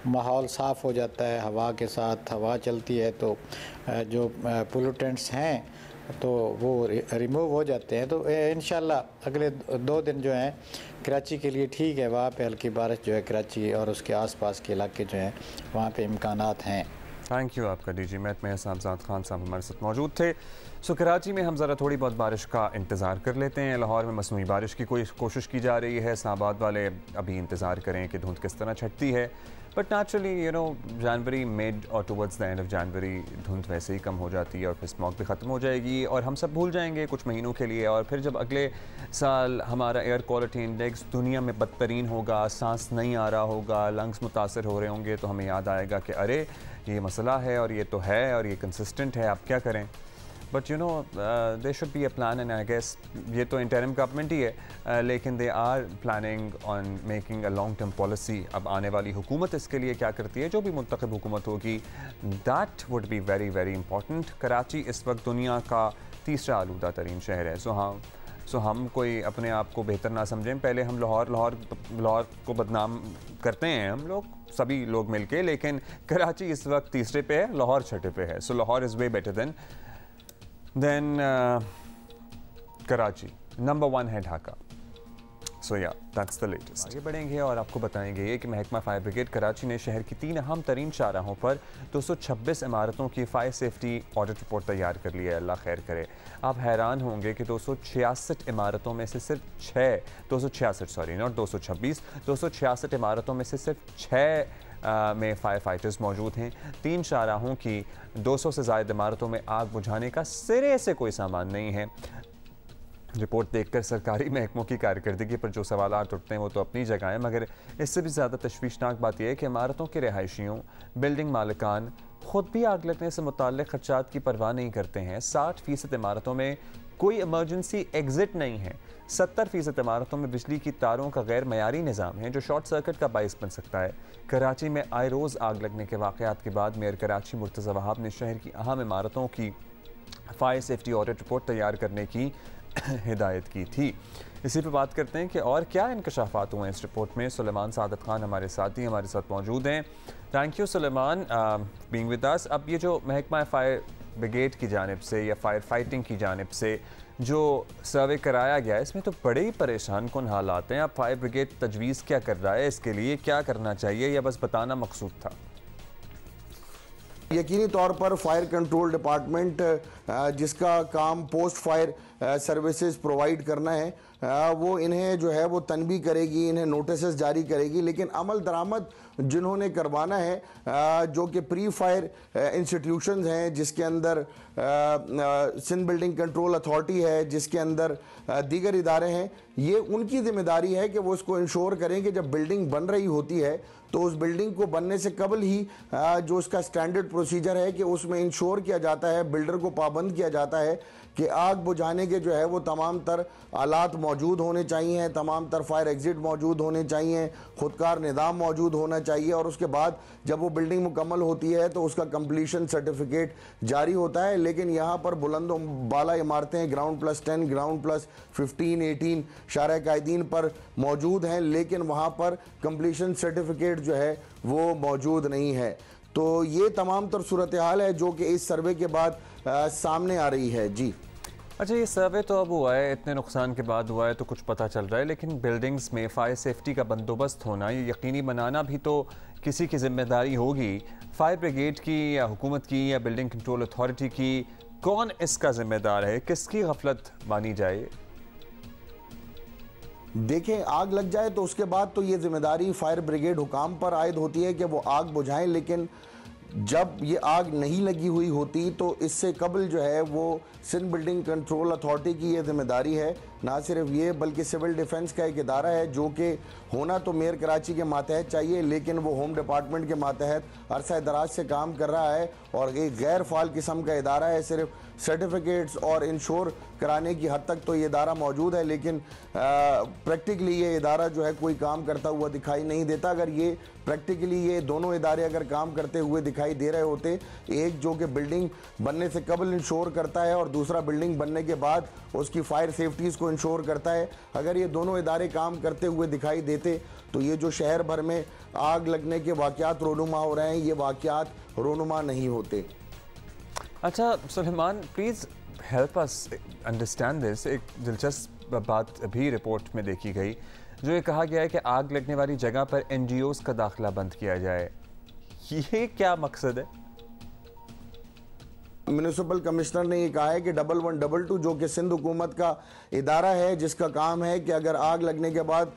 माहौल साफ़ हो जाता है, हवा के साथ हवा चलती है तो जो पोल्यूटेंट्स हैं तो वो रिमूव हो जाते हैं। तो इंशाल्लाह अगले 2 दिन जो हैं कराची के लिए ठीक है, वहाँ पे हल्की बारिश जो है कराची और उसके आसपास के इलाके जो हैं वहाँ पे इम्कानात हैं। थैंक यू आपका डीजी मेहत में साहबजाद खान साहब हमारे साथ मौजूद थे। सो कराची में हम ज़रा थोड़ी बहुत बारिश का इंतज़ार कर लेते हैं। लाहौर में मसनूई बारिश की कोई कोशिश की जा रही है। इस्लामाबाद वाले अभी इंतज़ार करें कि धुंध किस तरह छटती है, but naturally you know January mid और towards the end of January धुंध वैसे ही कम हो जाती है और फिर स्मॉग भी ख़त्म हो जाएगी और हम सब भूल जाएंगे कुछ महीनों के लिए। और फिर जब अगले साल हमारा एयर क्वालिटी इंडेक्स दुनिया में बदतरीन होगा, सांस नहीं आ रहा होगा, लंग्स मुतासर हो रहे होंगे, तो हमें याद आएगा कि अरे ये मसला है और ये तो है और ये कंसिस्टेंट है, आप क्या करें। But you know there should be a plan and I guess ये तो इंटरिम गवर्नमेंट ही है, लेकिन they are planning on making a long term policy. अब आने वाली हुकूमत इसके लिए क्या करती है, जो भी मुंतखब हुकूमत होगी, that would be very very important. Karachi इस वक्त दुनिया का तीसरा आलूदा तरीन शहर है। सो हम कोई अपने आप को बेहतर ना समझें। पहले हम लाहौर को बदनाम करते हैं हम लोग सभी लोग मिलके, लेकिन कराची इस वक्त तीसरे पे है, लाहौर छठे पे है। So Lahore is way better than Karachi. Number 1 है ढाका। सो या दैट्स द लेटेस्ट। आगे बढ़ेंगे और आपको बताएंगे ये कि महकमा फायर ब्रिगेड कराची ने शहर की 3 अहम तरीन शाहराहों पर 226 इमारतों की फायर सेफ्टी ऑडिट रिपोर्ट तैयार कर ली है। अल्लाह खैर करे। आप हैरान होंगे कि 266 इमारतों में से सिर्फ 266 इमारतों में से सिर्फ 6 में फायर फाइटर्स मौजूद हैं। 3 शाहराहों की 200 से ज़ायद इमारतों में आग बुझाने का सिरे से कोई सामान नहीं है। रिपोर्ट देखकर सरकारी महकमों की कारकर्दगी पर जो सवालात उठते हैं वो तो अपनी जगह है, मगर इससे भी ज़्यादा तशवीशनाक बात यह है कि इमारतों के रिहायशियों, बिल्डिंग मालिकान खुद भी आग लगने से मुताल्लिक़ खदशात की परवाह नहीं करते हैं। 60% इमारतों में कोई इमरजेंसी एग्जिट नहीं है। 70% इमारतों में बिजली की तारों का गैर मयारी निज़ाम है जो शॉर्ट सर्किट का बाइस बन सकता है। कराची में आए रोज़ आग लगने के वाक़यात के बाद मेयर कराची मुर्तज़ा वहाब ने शहर की अहम इमारतों की फायर सेफ्टी ऑडिट रिपोर्ट तैयार करने की हिदायत की थी। इसी पर बात करते हैं कि और क्या इंकशाफात हुए हैं इस रिपोर्ट में। सुलेमान सादत खान हमारे साथ मौजूद हैं। Thank you Suleman being with us. अब ये जो महकमा फायर ब्रिगेड की जानिब से या फायर फाइटिंग की जानिब से जो सर्वे कराया गया है, इसमें तो बड़े ही परेशान कुन हालात हैं। अब फायर ब्रिगेड तजवीज़ क्या कर रहा है, इसके लिए क्या करना चाहिए, या बस बताना मकसूद था? यकीनी तौर पर फायर कंट्रोल डिपार्टमेंट जिसका काम पोस्ट फायर सर्विसेज प्रोवाइड करना है, वो इन्हें जो है वो तनबी करेगी, इन्हें नोटिसेस जारी करेगी, लेकिन अमल दरामद जिन्होंने करवाना है, जो कि प्री फायर इंस्टीट्यूशंस हैं, जिसके अंदर सिंध बिल्डिंग कंट्रोल अथॉरिटी है, जिसके अंदर दीगर इदारे हैं, ये उनकी जिम्मेदारी है कि वो इसको इंश्योर करें कि जब बिल्डिंग बन रही होती है तो उस बिल्डिंग को बनने से कबल ही जो उसका स्टैंडर्ड प्रोसीजर है कि उसमें इंश्योर किया जाता है, बिल्डर को पाबंद किया जाता है कि आग बुझाने के जो है वो तमाम तर आलात मौजूद होने चाहिए, तमाम तर फायर एग्जिट मौजूद होने चाहिए, खुदकार निज़ाम मौजूद होना चाहिए, और उसके बाद जब वो बिल्डिंग मुकम्मल होती है तो उसका कंप्लीशन सर्टिफिकेट जारी होता है। लेकिन यहाँ पर बुलंद बाला इमारतें ग्राउंड प्लस 10, ग्राउंड प्लस 15, 18 शारा कायदीन पर मौजूद हैं, लेकिन वहाँ पर कंप्लीशन सर्टिफिकेट जो है वो मौजूद नहीं है। तो ये तमाम तर सूरत हाल है जो कि इस सर्वे के बाद सामने आ रही है। जी अच्छा, ये सर्वे तो अब हुआ है, इतने नुकसान के बाद हुआ है तो कुछ पता चल रहा है, लेकिन बिल्डिंग्स में फायर सेफ्टी का बंदोबस्त होना, ये यकीनी बनाना भी तो किसी की जिम्मेदारी होगी। फायर ब्रिगेड की या हुकूमत की या बिल्डिंग कंट्रोल अथॉरिटी की, कौन इसका जिम्मेदार है, किसकी गफलत मानी जाए? देखें, आग लग जाए तो उसके बाद तो ये जिम्मेदारी फायर ब्रिगेड हुकाम पर आयद होती है कि वो आग बुझाएं, लेकिन जब ये आग नहीं लगी हुई होती तो इससे कबल जो है वो सिंध बिल्डिंग कंट्रोल अथॉरिटी की ये जिम्मेदारी है ना सिर्फ ये बल्कि सिविल डिफेंस का एक इदारा है जो कि होना तो मेयर कराची के मातहत चाहिए, लेकिन वो होम डिपार्टमेंट के मातहत अरसा दराज से काम कर रहा है और एक गैर फाल किस्म का इदारा है। सिर्फ सर्टिफिकेट्स और इंश्योर कराने की हद तक तो ये इदारा मौजूद है, लेकिन प्रैक्टिकली ये इदारा जो है कोई काम करता हुआ दिखाई नहीं देता। अगर ये प्रैक्टिकली ये दोनों इदारे अगर काम करते हुए दिखाई दे रहे होते, एक जो कि बिल्डिंग बनने से कबल इंश्योर करता है और दूसरा बिल्डिंग बनने के बाद उसकी फायर सेफ्टीज़ को इंश्योर करता है, अगर ये दोनों इदारे काम करते हुए दिखाई देते तो ये जो शहर भर में आग लगने के वाक़यात रोनुमा हो रहे हैं, ये वाक़यात रोनुमा नहीं होते। अच्छा Suleman, please help us understand this. एक दिलचस्प बात अभी रिपोर्ट में देखी गई, जो ये कहा गया है कि आग लगने वाली जगह पर NGOs का दाखिला बंद किया जाए। ये क्या मकसद है? म्यूनिसिपल कमिश्नर ने ये कहा है कि 1122 जो कि सिंध हुकूमत का इदारा है, जिसका काम है कि अगर आग लगने के बाद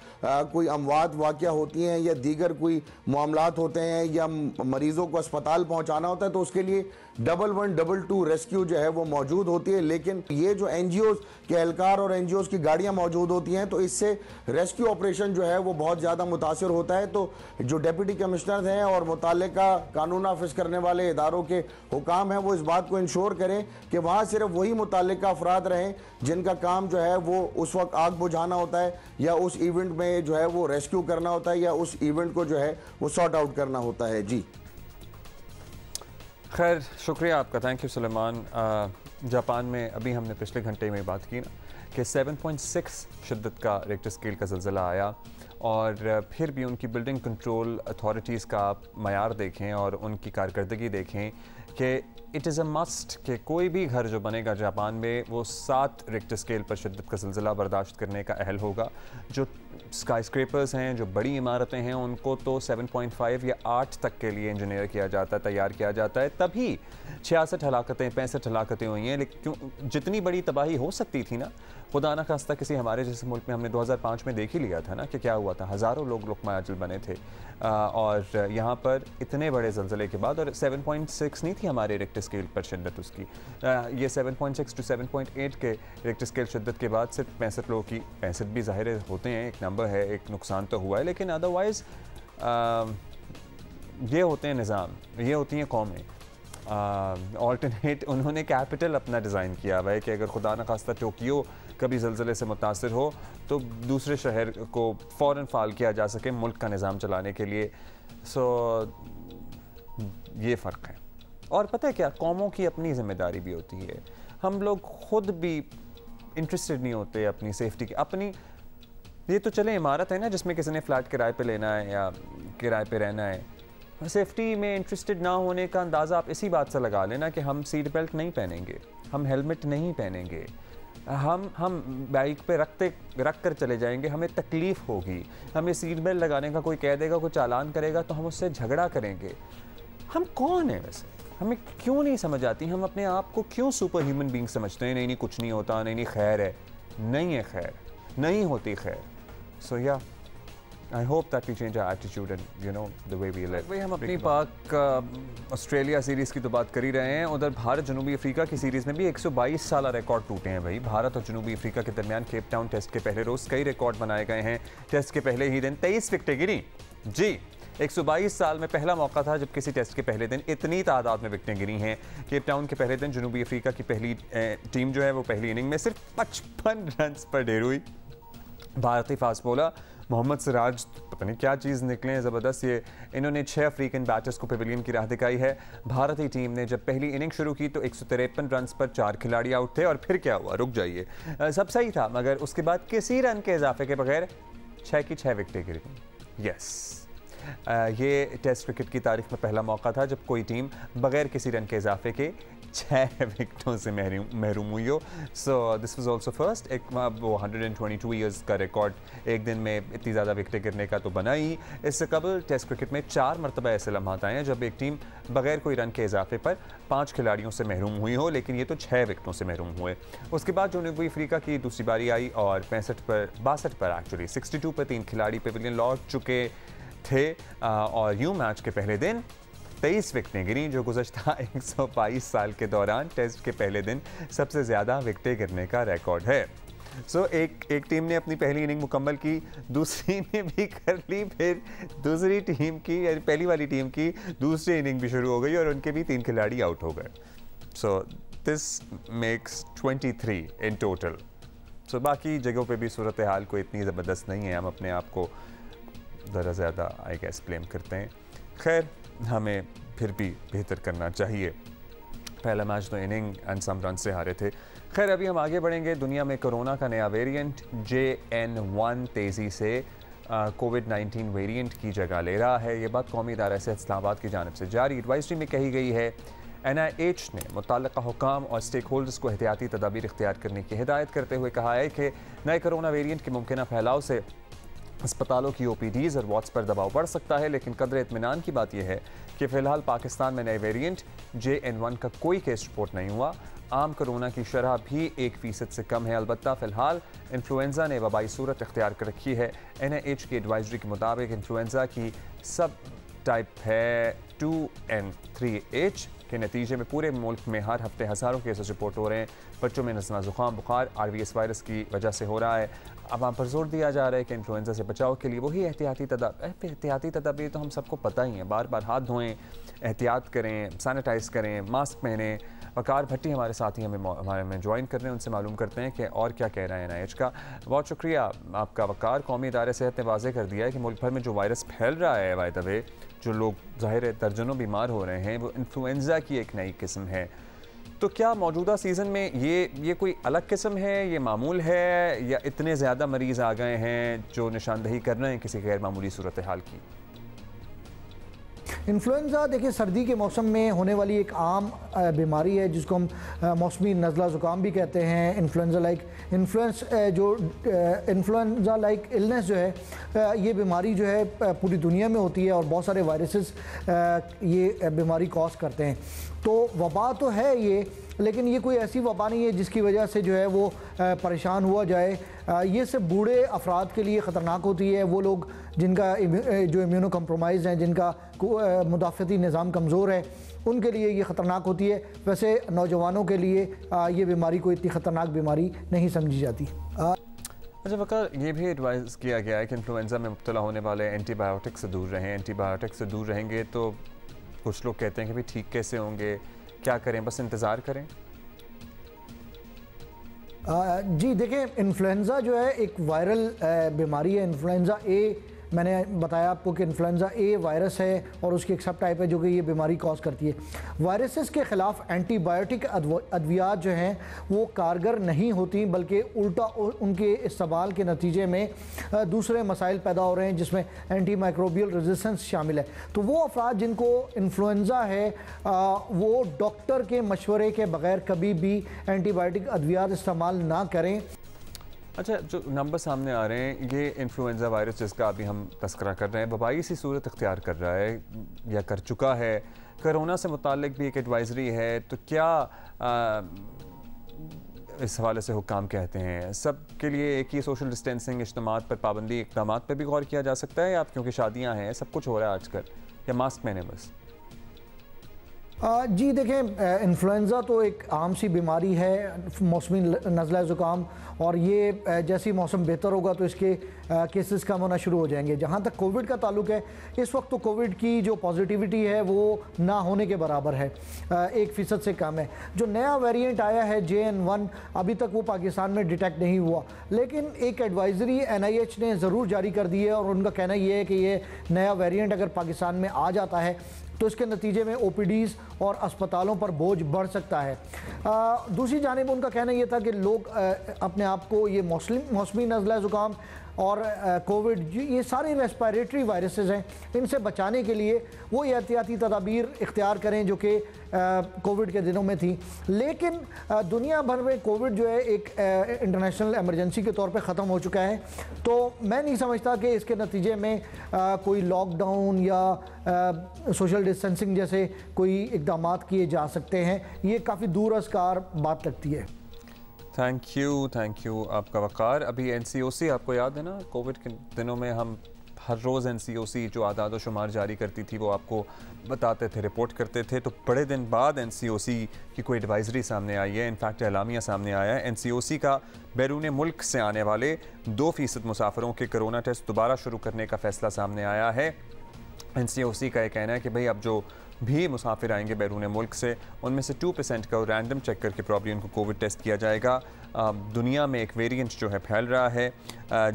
कोई अमवात वाक़या होती हैं या दीगर कोई मामलात होते हैं या मरीज़ों को अस्पताल पहुंचाना होता है, तो उसके लिए 1122 रेस्क्यू जो है वो मौजूद होती है। लेकिन ये जो NGOs के एहलकार और NGOs की गाड़ियां मौजूद होती हैं, तो इससे रेस्क्यू ऑपरेशन जो है वो बहुत ज़्यादा मुतासिर होता है। तो जो डिप्टी कमिश्नर हैं और मुताल्लिका कानून नाफिज करने वाले इदारों के हुकाम हैं, वो इस बात को इंश्योर करें कि वहाँ सिर्फ वही मुताल्लिका अफराद रहें जिनका काम जो है वो उस वक्त आग बुझाना होता है या उस इवेंट में जो है वो रेस्क्यू करना होता है या उस इवेंट को जो है वो सॉर्ट आउट करना होता है। जी खैर, शुक्रिया आपका, थैंक यू सुलेमान। जापान में अभी हमने पिछले घंटे में बात की ना कि 7.6 शिद्दत का रिक्टर स्केल का ज़लज़ला आया, और फिर भी उनकी बिल्डिंग कंट्रोल अथॉरिटीज़ का आप मयार देखें और उनकी कारकर्दगी देखें कि इट इज़ अ मस्ट कि कोई भी घर जो बनेगा जापान में वो 7 रिक्टर स्केल पर शिद्दत का ज़लज़ला बर्दाश्त करने का अहल होगा। जो स्काई स्क्रेपर्स हैं, जो बड़ी इमारतें हैं, उनको तो 7.5 या 8 तक के लिए इंजीनियर किया जाता है, तैयार किया जाता है। तभी 66 हलाकतें 65 हलाकतें हुई हैं। लेकिन क्यों जितनी बड़ी तबाही हो सकती थी ना, खुदा न खास्ता किसी हमारे जैसे मुल्क में हमने 2005 में देख ही लिया था ना कि क्या हुआ था, हज़ारों लोग लुक़मा अजल बने थे। और यहाँ पर इतने बड़े ज़लज़ले के बाद, और 7.6 नहीं थी हमारे रिक्टर स्केल पर शिद्दत उसकी, ये 7.6 टू 7.8 के रिक्टर स्केल शिद्दत के बाद सिर्फ 65 लोगों की, 65 भी ज़ाहिर होते हैं, एक नंबर है, एक नुकसान तो हुआ है, लेकिन अदरवाइज़ ये होते हैं निज़ाम, ये होती हैं कौमें। ऑल्टरनेट उन्होंने कैपिटल अपना डिज़ाइन किया हुआ है कि अगर खुदा न खास्ता टोक्यो कभी ज़लज़ले से मुतासिर हो तो दूसरे शहर को फ़ौरन फ़ाल किया जा सके मुल्क का निज़ाम चलाने के लिए। सो ये फ़र्क है। और पता है क्या, कौमों की अपनी ज़िम्मेदारी भी होती है। हम लोग ख़ुद भी इंटरेस्टेड नहीं होते अपनी सेफ्टी की। अपनी ये तो चले इमारत है ना जिसमें किसी ने फ़्लैट किराए पे लेना है या किराए पे रहना है, सेफ्टी में इंटरेस्टेड ना होने का अंदाज़ा आप इसी बात से लगा लेना कि हम सीट बेल्ट नहीं पहनेंगे, हम हेलमेट नहीं पहनेंगे, हम बाइक पे रख कर चले जाएंगे, हमें तकलीफ़ होगी, हमें सीट बेल्ट लगाने का कोई कह देगा, कोई चालान करेगा तो हम उससे झगड़ा करेंगे। हम कौन है वैसे? हमें क्यों नहीं समझ आती, हम अपने आप को क्यों सुपर ह्यूमन बींग समझते हैं? नहीं नहीं कुछ नहीं होता, नहीं नहीं खैर है, नहीं है खैर, नहीं होती खैर। सो या I hope that we change our attitude and you know the way we live. भाई हम अपनी पाक ऑस्ट्रेलिया सीरीज़ की तो बात कर ही रहे हैं, उधर भारत जनूबी अफ्रीका की सीरीज़ में भी 122 साल रिकॉर्ड टूटे हैं भाई। भारत और जनूबी अफ्रीका के दरमियान केप टाउन टेस्ट के पहले रोज़ कई रिकॉर्ड बनाए गए हैं। टेस्ट के पहले ही दिन 23 विकेटें गिरी। जी, 122 साल में पहला मौका था जब किसी टेस्ट के पहले दिन इतनी तादाद में विकेटें गिरी हैं। केप टाउन के पहले दिन जनूबी अफ्रीका की पहली टीम जो है वो पहली इनिंग में सिर्फ 55 रन पर ढेर हुई। भारतीय फास्ट बॉलर मोहम्मद सिराज पता नहीं क्या चीज़ निकले हैं ज़बरदस्त, ये इन्होंने 6 अफ्रीकन बैटर्स को पेविलियन की राह दिखाई है। भारतीय टीम ने जब पहली इनिंग शुरू की तो 153 रन पर 4 खिलाड़ी आउट थे, और फिर क्या हुआ, रुक जाइए, सब सही था मगर उसके बाद किसी रन के इजाफे के बगैर 6 की 6 विकेटें गिर गई। यस, ये टेस्ट क्रिकेट की तारीख में पहला मौका था जब कोई टीम बगैर किसी रन के इजाफे के 6 विकेटों से महरूम हुई हो। So this was also first. एक वो 122 ईयर्स का रिकॉर्ड एक दिन में इतनी ज़्यादा विकेटें गिरने का तो बना ही। इससे कबल टेस्ट क्रिकेट में 4 मरतबा ऐसे लम्हात आए हैं जब एक टीम बगैर कोई रन के इजाफे पर 5 खिलाड़ियों से महरूम हुई हो, लेकिन ये तो 6 विकेटों से महरूम हुए। उसके बाद जनूबी अफ्रीका की दूसरी बारी आई और 62 पर एक्चुअली 62 पर 3 खिलाड़ी पेविलियन लौट चुके थे, और यूं मैच के पहले दिन 23 विकेटें गिरी, जो गुज़श्ता 122 साल के दौरान टेस्ट के पहले दिन सबसे ज़्यादा विकेटें गिरने का रिकॉर्ड है। एक टीम ने अपनी पहली इनिंग मुकम्मल की, दूसरी ने भी कर ली, फिर दूसरी टीम की यानी पहली वाली टीम की दूसरी इनिंग भी शुरू हो गई और उनके भी 3 खिलाड़ी आउट हो गए। So this makes 23 in total. So बाकी जगहों पे भी सूरत हाल कोई इतनी ज़बरदस्त नहीं है, हम अपने आप को ज़रा ज़्यादा आई गेस ब्लेम करते हैं। खैर हमें फिर भी बेहतर करना चाहिए। पहला मैच तो इनिंग एंड सम रन से हारे थे। खैर अभी हम आगे बढ़ेंगे। दुनिया में कोरोना का नया वेरिएंट JN1 तेज़ी से कोविड-19 वेरिएंट की जगह ले रहा है। ये बात कौमी इदारा सेहत इस्लामाबाद की जानिब से जारी एडवाइजरी में कही गई है। NIH ने मुतल्लिका हुकाम और स्टेक होल्डर्स को एहतियाती तदाबीर इख्तियार करने की हिदायत करते हुए कहा है कि नए कोरोना वेरिएंट के मुमकिन फैलाव से अस्पतालों की OPDs और वार्ड्स पर दबाव बढ़ सकता है, लेकिन कदर इत्मीनान की बात यह है कि फ़िलहाल पाकिस्तान में नए वेरिएंट JN1 का कोई केस रिपोर्ट नहीं हुआ। आम कोरोना की शरह भी 1% से कम है। अलबत्ता फ़िलहाल इन्फ्लुएंज़ा ने वबाई सूरत इख्तियार कर रखी है। NIH की एडवाइजरी के मुताबिक इन्फ्लुएंज़ा की सब टाइप है 2N3H के नतीजे में पूरे मुल्क में हर हफ्ते हज़ारों केसेस रिपोर्ट हो रहे हैं। बच्चों में नज़ला ज़ुकाम बुखार RVS वायरस की वजह से हो रहा है। अब वहाँ पर जोर दिया जा रहा है कि इन्फ्लुएंज़ा से बचाव के लिए वही एहतियाती तदाबीर तो हम सबको पता ही है। बार बार हाथ धोएं, एहतियात करें, सैनिटाइज़ करें, मास्क पहनें। वकार भट्टी हमारे साथी हमारे में ज्वाइन कर रहे हैं, उनसे मालूम करते हैं कि और क्या कह रहा है NIH का। बहुत शुक्रिया आपका वकार। कौमी इदारे सेहत ने वाज़ेह कर दिया है कि मुल्क भर में जो वायरस फैल रहा है, बाय द वे जो लोग ज़ाहिर है दर्जनों बीमार हो रहे हैं, वो इन्फ्लुएंज़ा की एक नई किस्म है। तो क्या मौजूदा सीज़न में ये कोई अलग किस्म है, ये मामूल है, या इतने ज़्यादा मरीज़ आ गए हैं जो निशानदही कर रहे हैं किसी गैर मामूली सूरत हाल की? इन्फ्लुएंज़ा देखिए सर्दी के मौसम में होने वाली एक आम बीमारी है जिसको हम मौसमी नज़ला ज़ुकाम भी कहते हैं। इन्फ्लुएंज़ा लाइक इलनेस जो है ये बीमारी जो है पूरी दुनिया में होती है और बहुत सारे वायरसेस ये बीमारी कॉज करते हैं। तो वबा तो है ये, लेकिन ये कोई ऐसी वबा नहीं है जिसकी वजह से जो है वो परेशान हुआ जाए। ये सिर्फ बूढ़े अफराद के लिए ख़तरनाक होती है। वो लोग जिनका जो इम्यूनो कम्प्रोमाइज़ हैं, जिनका मुदाफ़ती निज़ाम कमज़ोर है, उनके लिए ये ख़तरनाक होती है। वैसे नौजवानों के लिए ये बीमारी कोई इतनी ख़तरनाक बीमारी नहीं समझी जाती। अच्छा वकार, ये भी एडवाइस किया गया है कि इन्फ्लुएंज़ा में मुब्तला होने वाले एंटीबायोटिक से दूर रहें। एंटीबायोटिक से दूर रहेंगे तो कुछ लोग कहते हैं कि भाई ठीक कैसे होंगे, क्या करें, बस इंतज़ार करें? जी देखिए, इन्फ्लुएंज़ा जो है एक वायरल बीमारी है। इन्फ्लुएंज़ा ए, मैंने बताया आपको कि इन्फ्लुएंज़ा ए वायरस है और उसकी एक सब टाइप है जो कि ये बीमारी कॉज करती है। वायरसेस के ख़िलाफ़ एंटीबायोटिक अद्वियात जो हैं वो कारगर नहीं होती, बल्कि उल्टा उनके इस्तेमाल के नतीजे में दूसरे मसाइल पैदा हो रहे हैं जिसमें एंटी माइक्रोबियल रेजिस्टेंस शामिल है। तो वो अफराद जिनको इन्फ्लुएंज़ा है वो डॉक्टर के मशवरे के बग़ैर कभी भी एंटीबायोटिक अद्वियात इस्तेमाल ना करें। अच्छा, जो नंबर सामने आ रहे हैं, ये इन्फ्लुएंज़ा वायरस जिसका अभी हम तस्करा कर रहे हैं वबाई सी सूरत इख्तियार कर रहा है या कर चुका है। कोरोना से मुताल्लिक भी एक एडवाइजरी है, तो क्या इस हवाले से हुक्काम कहते हैं सब के लिए एक ही सोशल डिस्टेंसिंग, इज्तिमात पर पाबंदी, इक़दाम पर भी गौर किया जा सकता है, या क्योंकि शादियाँ हैं सब कुछ हो रहा है आजकल, या मास्क पहने बस? जी देखें, इन्फ्लुएंज़ा तो एक आम सी बीमारी है, मौसमी नज़ला ज़ुकाम, और ये जैसे ही मौसम बेहतर होगा तो इसके केसेस कम होना शुरू हो जाएंगे। जहाँ तक कोविड का ताल्लुक है, इस वक्त तो कोविड की जो पॉजिटिविटी है वो ना होने के बराबर है, 1% से कम है। जो नया वेरिएंट आया है JN1, अभी तक वो पाकिस्तान में डिटेक्ट नहीं हुआ, लेकिन एक एडवाइजरी NIH ने ज़रूर जारी कर दी है और उनका कहना ये है कि ये नया वेरिएंट अगर पाकिस्तान में आ जाता है तो इसके नतीजे में OPDs और अस्पतालों पर बोझ बढ़ सकता है। दूसरी जानिब उनका कहना यह था कि लोग अपने आप को ये मौसमी नज़ला ज़ुकाम और कोविड, ये सारे रेस्पिरेटरी वायरसेस हैं, इनसे बचाने के लिए वो एहतियाती तदाबीर इख्तियार करें जो कि कोविड के दिनों में थी। लेकिन दुनिया भर में कोविड जो है एक इंटरनेशनल इमरजेंसी के तौर पे ख़त्म हो चुका है, तो मैं नहीं समझता कि इसके नतीजे में कोई लॉकडाउन या सोशल डिस्टेंसिंग जैसे कोई इक़दाम किए जा सकते हैं। ये काफ़ी दूरअसकार बात लगती है। थैंक यू आपका वकार। अभी NCOC आपको याद है ना, कोविड के दिनों में हम हर रोज़ NCOC जो आदाद शुमार जारी करती थी वो आपको बताते थे, रिपोर्ट करते थे। तो बड़े दिन बाद NCOC की कोई एडवाइजरी सामने आई है, इनफैक्ट एलामिया सामने आया है। NCOC का बैरून मुल्क से आने वाले 2% मुसाफिरों के कोरोना टेस्ट दोबारा शुरू करने का फैसला सामने आया है। NCOC का यह कहना है कि भाई अब जो भी मुसाफिर आएंगे बैरून मुल्क से, उनमें से 2% का रैंडम चेक करके प्रॉब्ली उनको कोविड टेस्ट किया जाएगा। दुनिया में एक वेरिएंट जो है फैल रहा है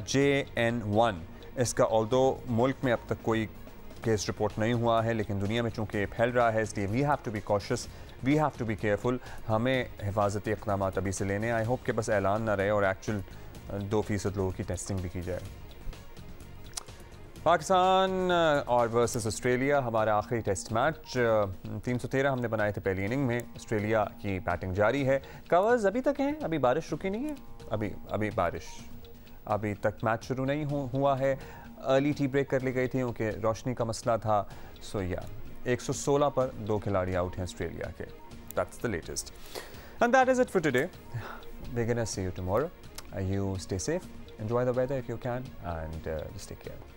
JN1, इसका ऑल्दो मुल्क में अब तक कोई केस रिपोर्ट नहीं हुआ है, लेकिन दुनिया में चूँकि फैल रहा है इसलिए we have to be cautious, we have to be careful. हमें हिफाजती इक़दाम अभी से लेने, आई होप कि बस ऐलान ना रहे और एक्चुअल 2% लोगों की टेस्टिंग भी की जाए। पाकिस्तान और वर्सेस ऑस्ट्रेलिया हमारा आखिरी टेस्ट मैच। 313 हमने बनाए थे पहली इनिंग में। ऑस्ट्रेलिया की बैटिंग जारी है, कवर्स अभी तक हैं, अभी बारिश रुकी नहीं है, अभी बारिश अभी तक मैच शुरू नहीं हुआ है। अर्ली टी ब्रेक कर ली गई थी क्योंकि रोशनी का मसला था। सो या 116 पर 2 खिलाड़ी आउट हैं ऑस्ट्रेलिया के। That's the latest and that is it for today. We gonna see you tomorrow. You stay safe, enjoy the weather if you can, and just take care.